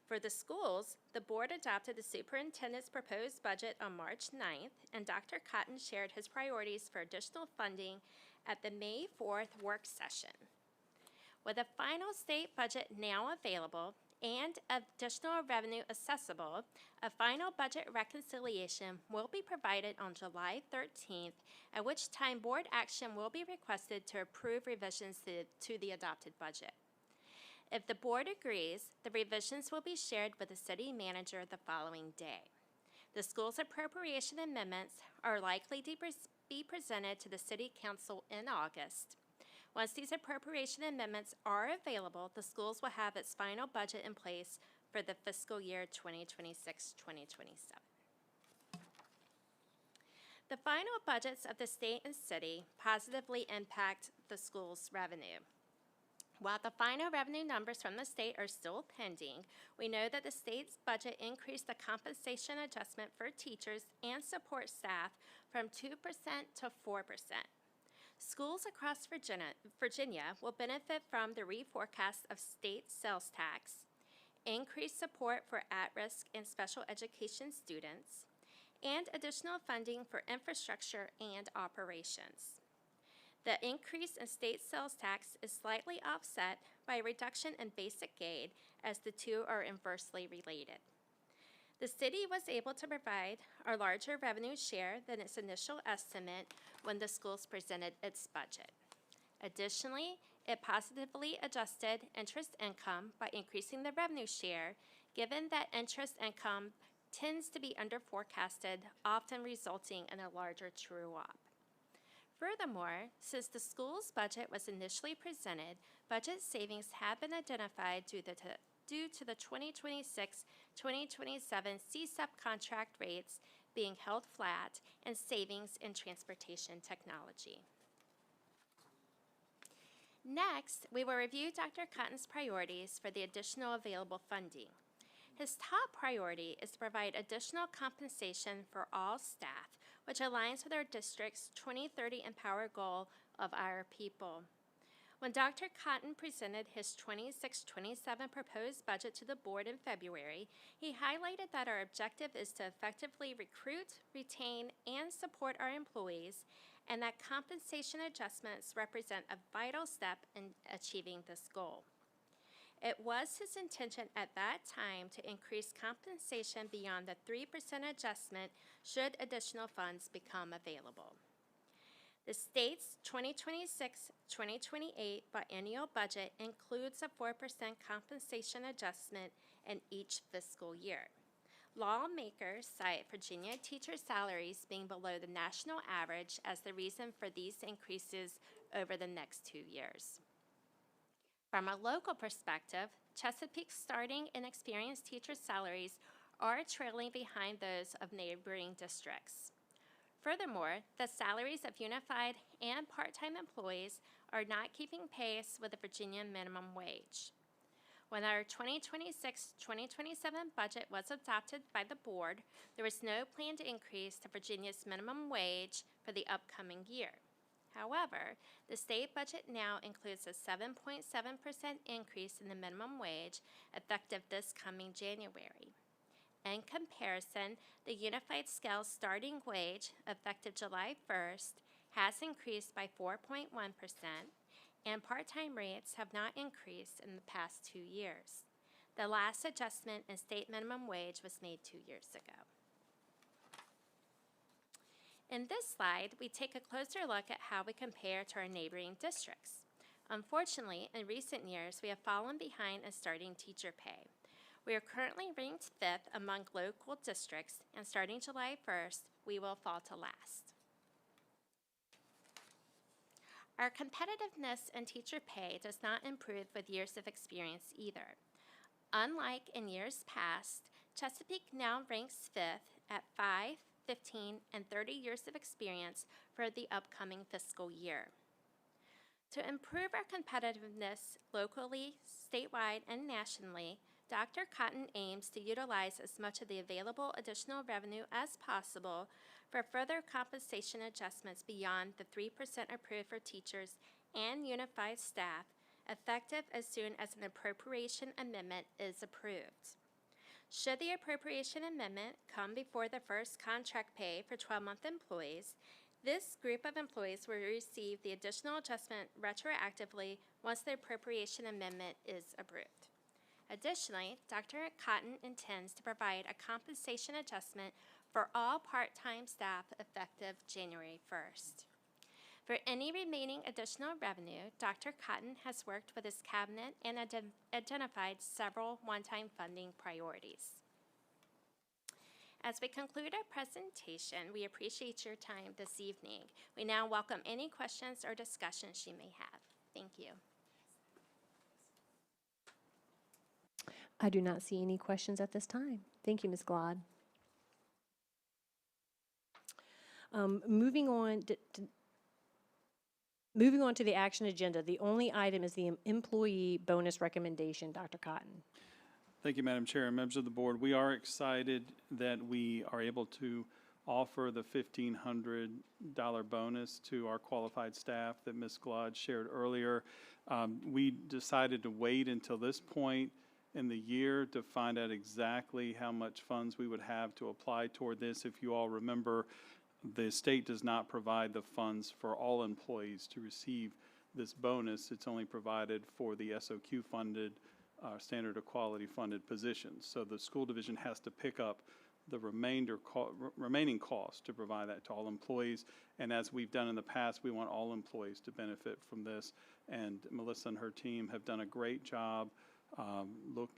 For the schools, the board adopted the superintendent's proposed budget on March 9th, and Dr. Cotton shared his priorities for additional funding at the May 4th work session. With a final state budget now available and additional revenue accessible, a final budget reconciliation will be provided on July 13th, at which time board action will be requested to approve revisions to the adopted budget. If the board agrees, the revisions will be shared with the city manager the following day. The school's appropriation amendments are likely to be presented to the City Council in August. Once these appropriation amendments are available, the schools will have its final budget in place for the fiscal year 2026-2027. The final budgets of the state and city positively impact the school's revenue. While the final revenue numbers from the state are still pending, we know that the state's budget increased the compensation adjustment for teachers and support staff from 2% to 4%. Schools across Virginia will benefit from the reforecast of state sales tax, increased support for at-risk and special education students, and additional funding for infrastructure and operations. The increase in state sales tax is slightly offset by a reduction in basic aid, as the two are inversely related. The city was able to provide a larger revenue share than its initial estimate when the schools presented its budget. Additionally, it positively adjusted interest income by increasing the revenue share, given that interest income tends to be under forecasted, often resulting in a larger true-up. Furthermore, since the school's budget was initially presented, budget savings have been identified due to the 2026-2027 CSEP contract rates being held flat and savings in transportation technology. Next, we will review Dr. Cotton's priorities for the additional available funding. His top priority is to provide additional compensation for all staff, which aligns with our district's 2030 Empower goal of our people. When Dr. Cotton presented his 26-27 proposed budget to the board in February, he highlighted that our objective is to effectively recruit, retain, and support our employees, and that compensation adjustments represent a vital step in achieving this goal. It was his intention at that time to increase compensation beyond the 3% adjustment should additional funds become available. The state's 2026-2028 biennial budget includes a 4% compensation adjustment in each fiscal year. Lawmakers cite Virginia teacher salaries being below the national average as the reason for these increases over the next 2 years. From a local perspective, Chesapeake's starting and experienced teacher salaries are trailing behind those of neighboring districts. Furthermore, the salaries of unified and part-time employees are not keeping pace with the Virginia minimum wage. When our 2026-2027 budget was adopted by the board, there was no planned increase to Virginia's minimum wage for the upcoming year. However, the state budget now includes a 7.7% increase in the minimum wage effective this coming January. In comparison, the Unified Scale starting wage, effective July 1st, has increased by 4.1%, and part-time rates have not increased in the past 2 years. The last adjustment in state minimum wage was made 2 years ago. In this slide, we take a closer look at how we compare to our neighboring districts. Unfortunately, in recent years, we have fallen behind in starting teacher pay. We are currently ranked 5th among local districts, and starting July 1st, we will fall to last. Our competitiveness in teacher pay does not improve with years of experience either. Unlike in years past, Chesapeake now ranks 5th at 5, 15, and 30 years of experience for the upcoming fiscal year. To improve our competitiveness locally, statewide, and nationally, Dr. Cotton aims to utilize as much of the available additional revenue as possible for further compensation adjustments beyond the 3% approved for teachers and unified staff, effective as soon as an appropriation amendment is approved. Should the appropriation amendment come before the first contract pay for 12-month employees, this group of employees will receive the additional adjustment retroactively once the appropriation amendment is approved. Additionally, Dr. Cotton intends to provide a compensation adjustment for all part-time staff effective January 1st. For any remaining additional revenue, Dr. Cotton has worked with his cabinet and identified several one-time funding priorities. As we conclude our presentation, we appreciate your time this evening. We now welcome any questions or discussions you may have. Thank you. I do not see any questions at this time. Thank you, Ms. Glod. Moving on to the action agenda, the only item is the employee bonus recommendation. Dr. Cotton. Thank you, Madam Chair and members of the board. We are excited that we are able to offer the $1,500 bonus to our qualified staff that Ms. Glod shared earlier. We decided to wait until this point in the year to find out exactly how much funds we would have to apply toward this. If you all remember, the state does not provide the funds for all employees to receive this bonus. It's only provided for the SOQ funded, standard of quality funded positions. So the school division has to pick up the remaining cost to provide that to all employees. And as we've done in the past, we want all employees to benefit from this. And Melissa and her team have done a great job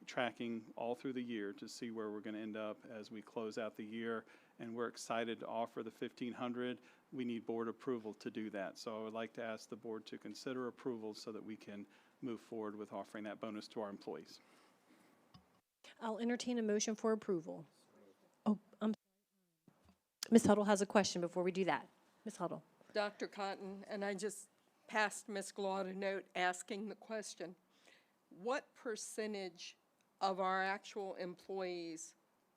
tracking all through the year to see where we're going to end up as we close out the year. And we're excited to offer the $1,500. we need board approval to do that. So I would like to ask the board to consider approval so that we can move forward with offering that bonus to our employees. I'll entertain a motion for approval. Oh, Ms. Huddle has a question before we do that. Ms. Huddle. Dr. Cotton, and I just passed Ms. Glaude a note asking the question. What percentage of our actual employees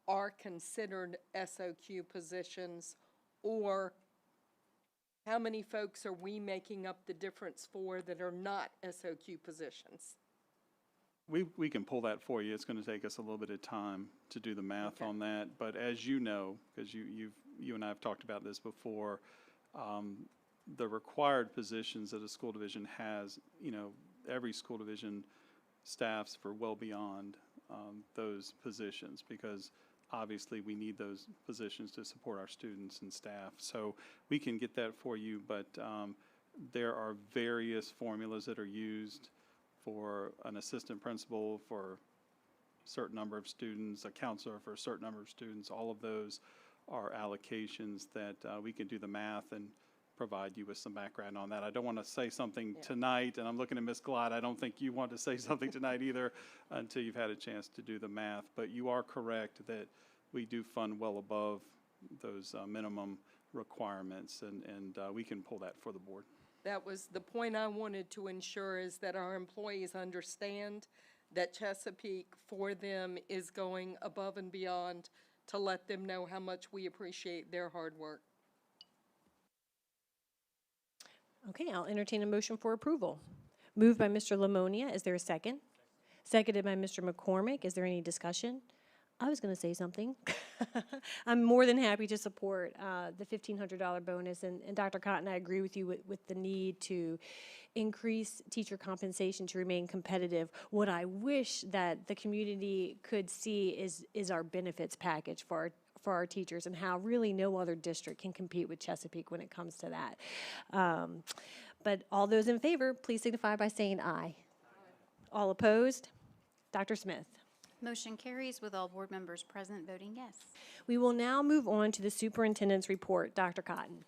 are considered SOQ positions, or how many folks are we making up the difference for that are not SOQ positions? We can pull that for you. It's going to take us a little bit of time to do the math on that. But as you know, because you and I have talked about this before, the required positions that a school division has, every school division staffs for well beyond those positions, because obviously we need those positions to support our students and staff. So we can get that for you, but there are various formulas that are used for an assistant principal for a certain number of students, a counselor for a certain number of students. All of those are allocations that we can do the math and provide you with some background on that. I don't want to say something tonight, and I'm looking at Ms. Glott. I don't think you want to say something tonight either until you've had a chance to do the math. But you are correct that we do fund well above those minimum requirements, and we can pull that for the board. That was the point I wanted to ensure, is that our employees understand that Chesapeake for them is going above and beyond to let them know how much we appreciate their hard work. Okay, I'll entertain a motion for approval. Moved by Mr. Lamonia. Is there a second? Seconded by Mr. McCormick. Is there any discussion? I was going to say something. I'm more than happy to support the $1,500 bonus. And Dr. Cotton, I agree with you with the need to increase teacher compensation to remain competitive. What I wish that the community could see is our benefits package for our teachers, and how really no other district can compete with Chesapeake when it comes to that. But all those in favor, please signify by saying aye. All opposed? Dr. Smith. Motion carries with all board members present voting yes. We will now move on to the superintendent's report. Dr. Cotton.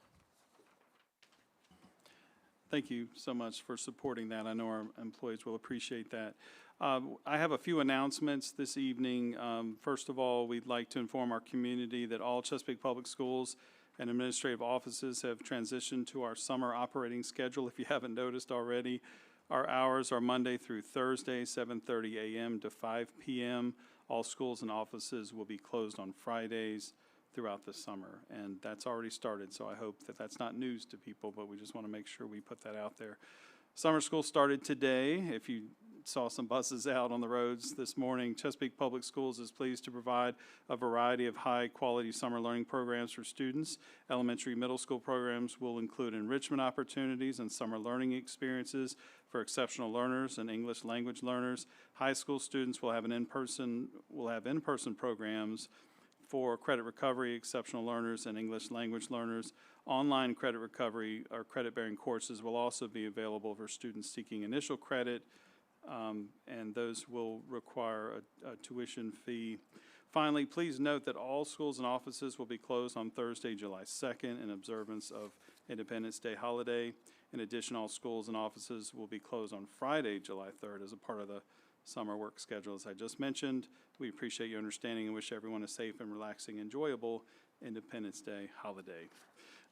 Thank you so much for supporting that. I know our employees will appreciate that. I have a few announcements this evening. First of all, we'd like to inform our community that all Chesapeake Public Schools and administrative offices have transitioned to our summer operating schedule. If you haven't noticed already, our hours are Monday through Thursday, 7:30 a.m. to 5 p.m. All schools and offices will be closed on Fridays throughout the summer, and that's already started, so I hope that that's not news to people, but we just want to make sure we put that out there. Summer school started today. If you saw some buses out on the roads this morning, Chesapeake Public Schools is pleased to provide a variety of high-quality summer learning programs for students. Elementary, middle school programs will include enrichment opportunities and summer learning experiences for exceptional learners and English language learners. High school students will have in-person programs for credit recovery, exceptional learners, and English language learners. Online credit recovery or credit-bearing courses will also be available for students seeking initial credit, and those will require a tuition fee. Finally, please note that all schools and offices will be closed on Thursday, July 2nd in observance of Independence Day holiday. In addition, all schools and offices will be closed on Friday, July 3rd as a part of the summer work schedule, as I just mentioned. We appreciate your understanding and wish everyone a safe and relaxing, enjoyable Independence Day holiday.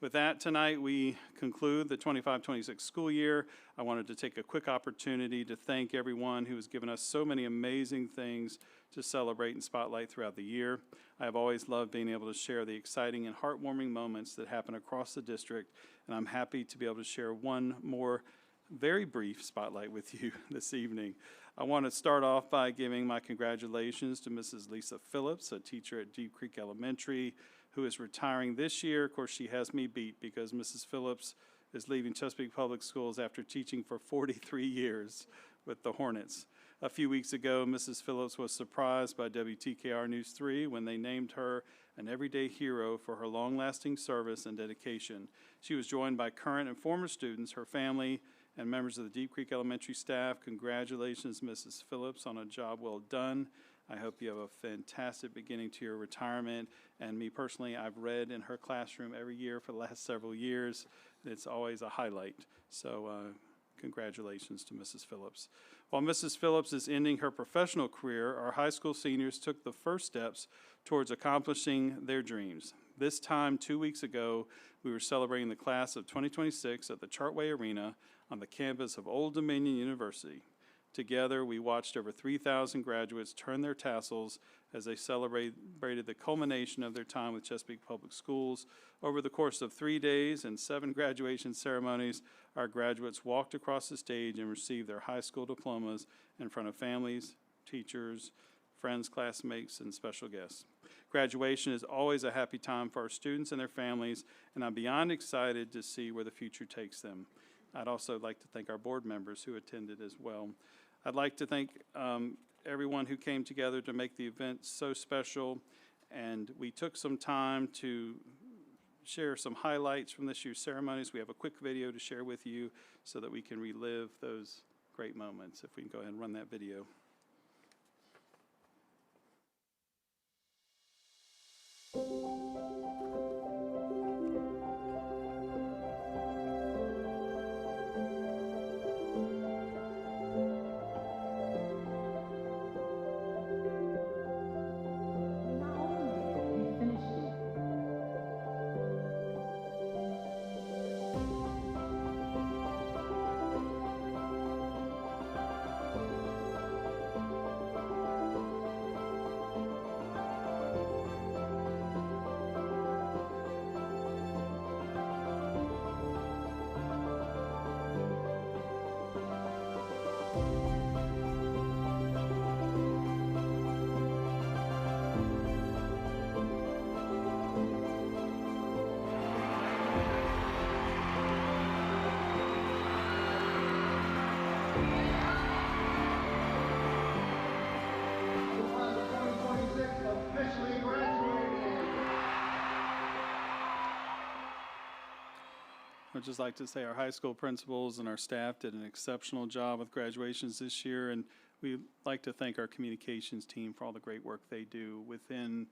With that, tonight we conclude the 25-26 school year. I wanted to take a quick opportunity to thank everyone who has given us so many amazing things to celebrate and spotlight throughout the year. I have always loved being able to share the exciting and heartwarming moments that happen across the district, and I'm happy to be able to share one more very brief spotlight with you this evening. I want to start off by giving my congratulations to Mrs. Lisa Phillips, a teacher at Deep Creek Elementary, who is retiring this year. Of course, she has me beat because Mrs. Phillips is leaving Chesapeake Public Schools after teaching for 43 years with the Hornets. A few weeks ago, Mrs. Phillips was surprised by WTKR News 3 when they named her an everyday hero for her long-lasting service and dedication. She was joined by current and former students, her family, and members of the Deep Creek Elementary staff. Congratulations, Mrs. Phillips, on a job well done. I hope you have a fantastic beginning to your retirement. And me personally, I've read in her classroom every year for the last several years. It's always a highlight. So congratulations to Mrs. Phillips. While Mrs. Phillips is ending her professional career, our high school seniors took the first steps towards accomplishing their dreams. This time, 2 weeks ago, we were celebrating the class of 2026 at the Chartway Arena on the campus of Old Dominion University. Together, we watched over 3,000 graduates turn their tassels as they celebrated the culmination of their time with Chesapeake Public Schools. Over the course of 3 days and 7 graduation ceremonies, our graduates walked across the stage and received their high school diplomas in front of families, teachers, friends, classmates, and special guests. Graduation is always a happy time for our students and their families, and I'm beyond excited to see where the future takes them. I'd also like to thank our board members who attended as well. I'd like to thank everyone who came together to make the event so special, and we took some time to share some highlights from this year's ceremonies. We have a quick video to share with you so that we can relive those great moments. If we can go ahead and run that video. I'd just like to say our high school principals and our staff did an exceptional job with graduations this year, and we'd like to thank our communications team for all the great work they do. Within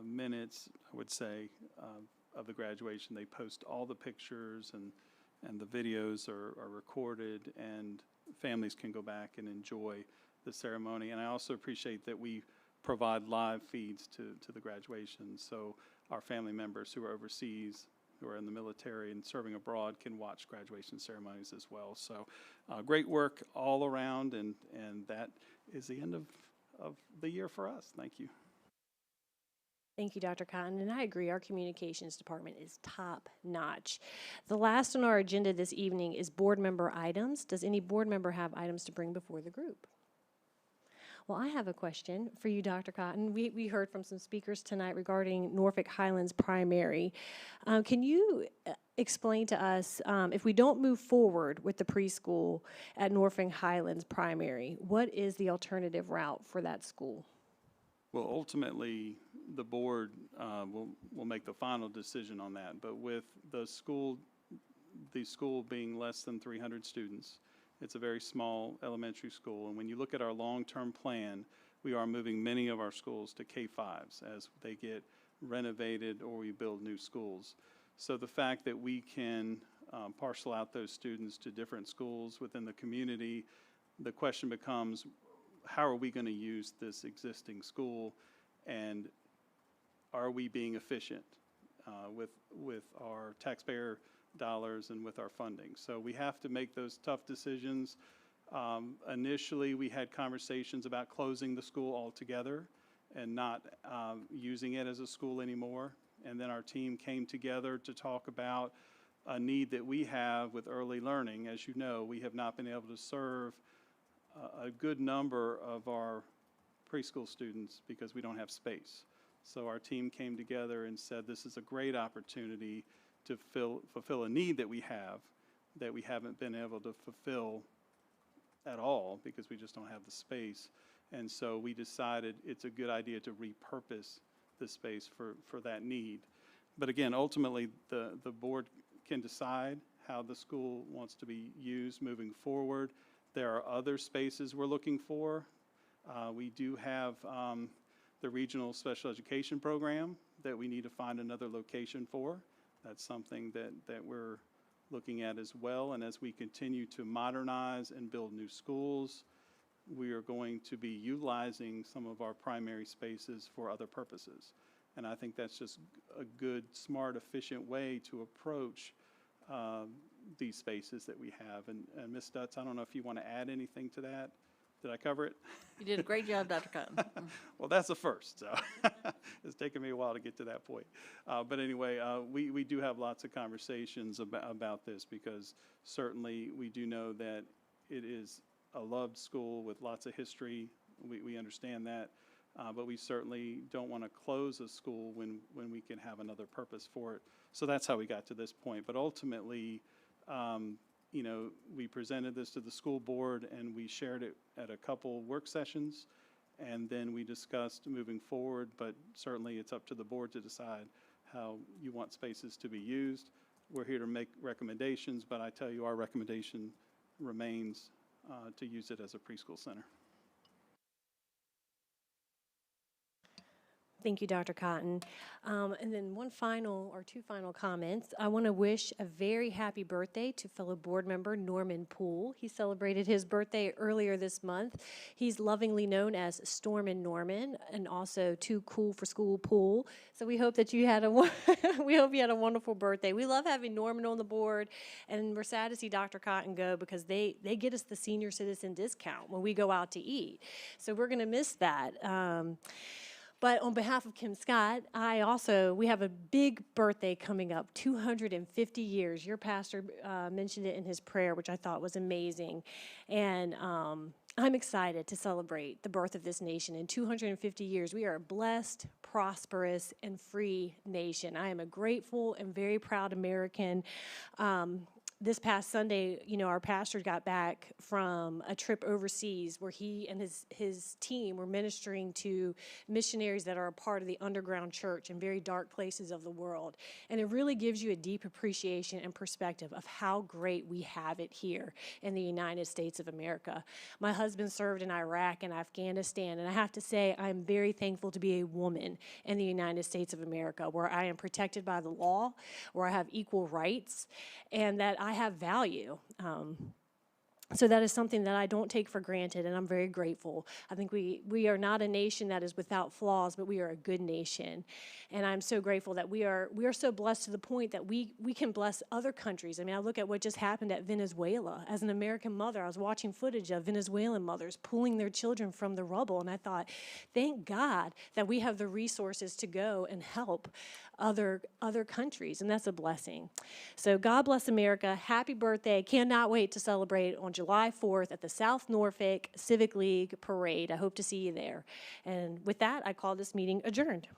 minutes, I would say, of the graduation, they post all the pictures and the videos are recorded, and families can go back and enjoy the ceremony. And I also appreciate that we provide live feeds to the graduation, so our family members who are overseas, who are in the military and serving abroad, can watch graduation ceremonies as well. So great work all around, and that is the end of the year for us. Thank you. Thank you, Dr. Cotton, and I agree, our communications department is top notch. The last on our agenda this evening is board member items. Does any board member have items to bring before the group? Well, I have a question for you, Dr. Cotton. We heard from some speakers tonight regarding Norfolk Highlands Primary. Can you explain to us, if we don't move forward with the preschool at Norfolk Highlands Primary, what is the alternative route for that school? Well, ultimately, the board will make the final decision on that. But with the school being less than 300 students, it's a very small elementary school, and when you look at our long-term plan, we are moving many of our schools to K-5s as they get renovated or we build new schools. So the fact that we can parcel out those students to different schools within the community, the question becomes, how are we going to use this existing school, and are we being efficient with our taxpayer dollars and with our funding? So we have to make those tough decisions. Initially, we had conversations about closing the school altogether and not using it as a school anymore. And then our team came together to talk about a need that we have with early learning. As you know, we have not been able to serve a good number of our preschool students because we don't have space. So our team came together and said, this is a great opportunity to fulfill a need that we haven't been able to fulfill at all because we just don't have the space. And so we decided it's a good idea to repurpose the space for that need. But again, ultimately, the board can decide how the school wants to be used moving forward. There are other spaces we're looking for We do have the regional special education program that we need to find another location for. That's something that we're looking at as well. And as we continue to modernize and build new schools, we are going to be utilizing some of our primary spaces for other purposes. And I think that's just a good, smart, efficient way to approach these spaces that we have. And Ms. Stutz, I don't know if you want to add anything to that. Did I cover it? You did a great job, Dr. Cotton. Well, that's a first, so it's taken me a while to get to that point. But anyway, we do have lots of conversations about this, because certainly we do know that it is a loved school with lots of history. We understand that, but we certainly don't want to close a school when we can have another purpose for it. So that's how we got to this point. But ultimately, you know, we presented this to the school board and we shared it at a couple work sessions, and then we discussed moving forward, but certainly it's up to the board to decide how you want spaces to be used. We're here to make recommendations, but I tell you, our recommendation remains to use it as a preschool center. Thank you, Dr. Cotton. And then two final comments. I want to wish a very happy birthday to fellow board member Norman Poole. He celebrated his birthday earlier this month. He's lovingly known as Stormin' Norman, and also Too Cool for School Pool. So we hope that you had a wonderful birthday. We love having Norman on the board, and we're sad to see Dr. Cotton go, because they get us the senior citizen discount when we go out to eat. So we're going to miss that. But on behalf of Kim Scott, we have a big birthday coming up, 250 years. Your pastor mentioned it in his prayer, which I thought was amazing. And I'm excited to celebrate the birth of this nation. In 250 years, we are a blessed, prosperous, and free nation. I am a grateful and very proud American. This past Sunday, you know, our pastor got back from a trip overseas where he and his team were ministering to missionaries that are a part of the underground church in very dark places of the world. And it really gives you a deep appreciation and perspective of how great we have it here in the United States of America. My husband served in Iraq and Afghanistan, and I have to say I'm very thankful to be a woman in the United States of America, where I am protected by the law, where I have equal rights, and that I have value. So that is something that I don't take for granted, and I'm very grateful. I think we are not a nation that is without flaws, but we are a good nation. And I'm so grateful that we are so blessed to the point that we can bless other countries. I mean, I look at what just happened at Venezuela. As an American mother, I was watching footage of Venezuelan mothers pulling their children from the rubble, and I thought, thank God that we have the resources to go and help other countries, and that's a blessing. So God bless America. Happy birthday. Cannot wait to celebrate on July 4th at the South Norfolk Civic League Parade. I hope to see you there. And with that, I call this meeting adjourned.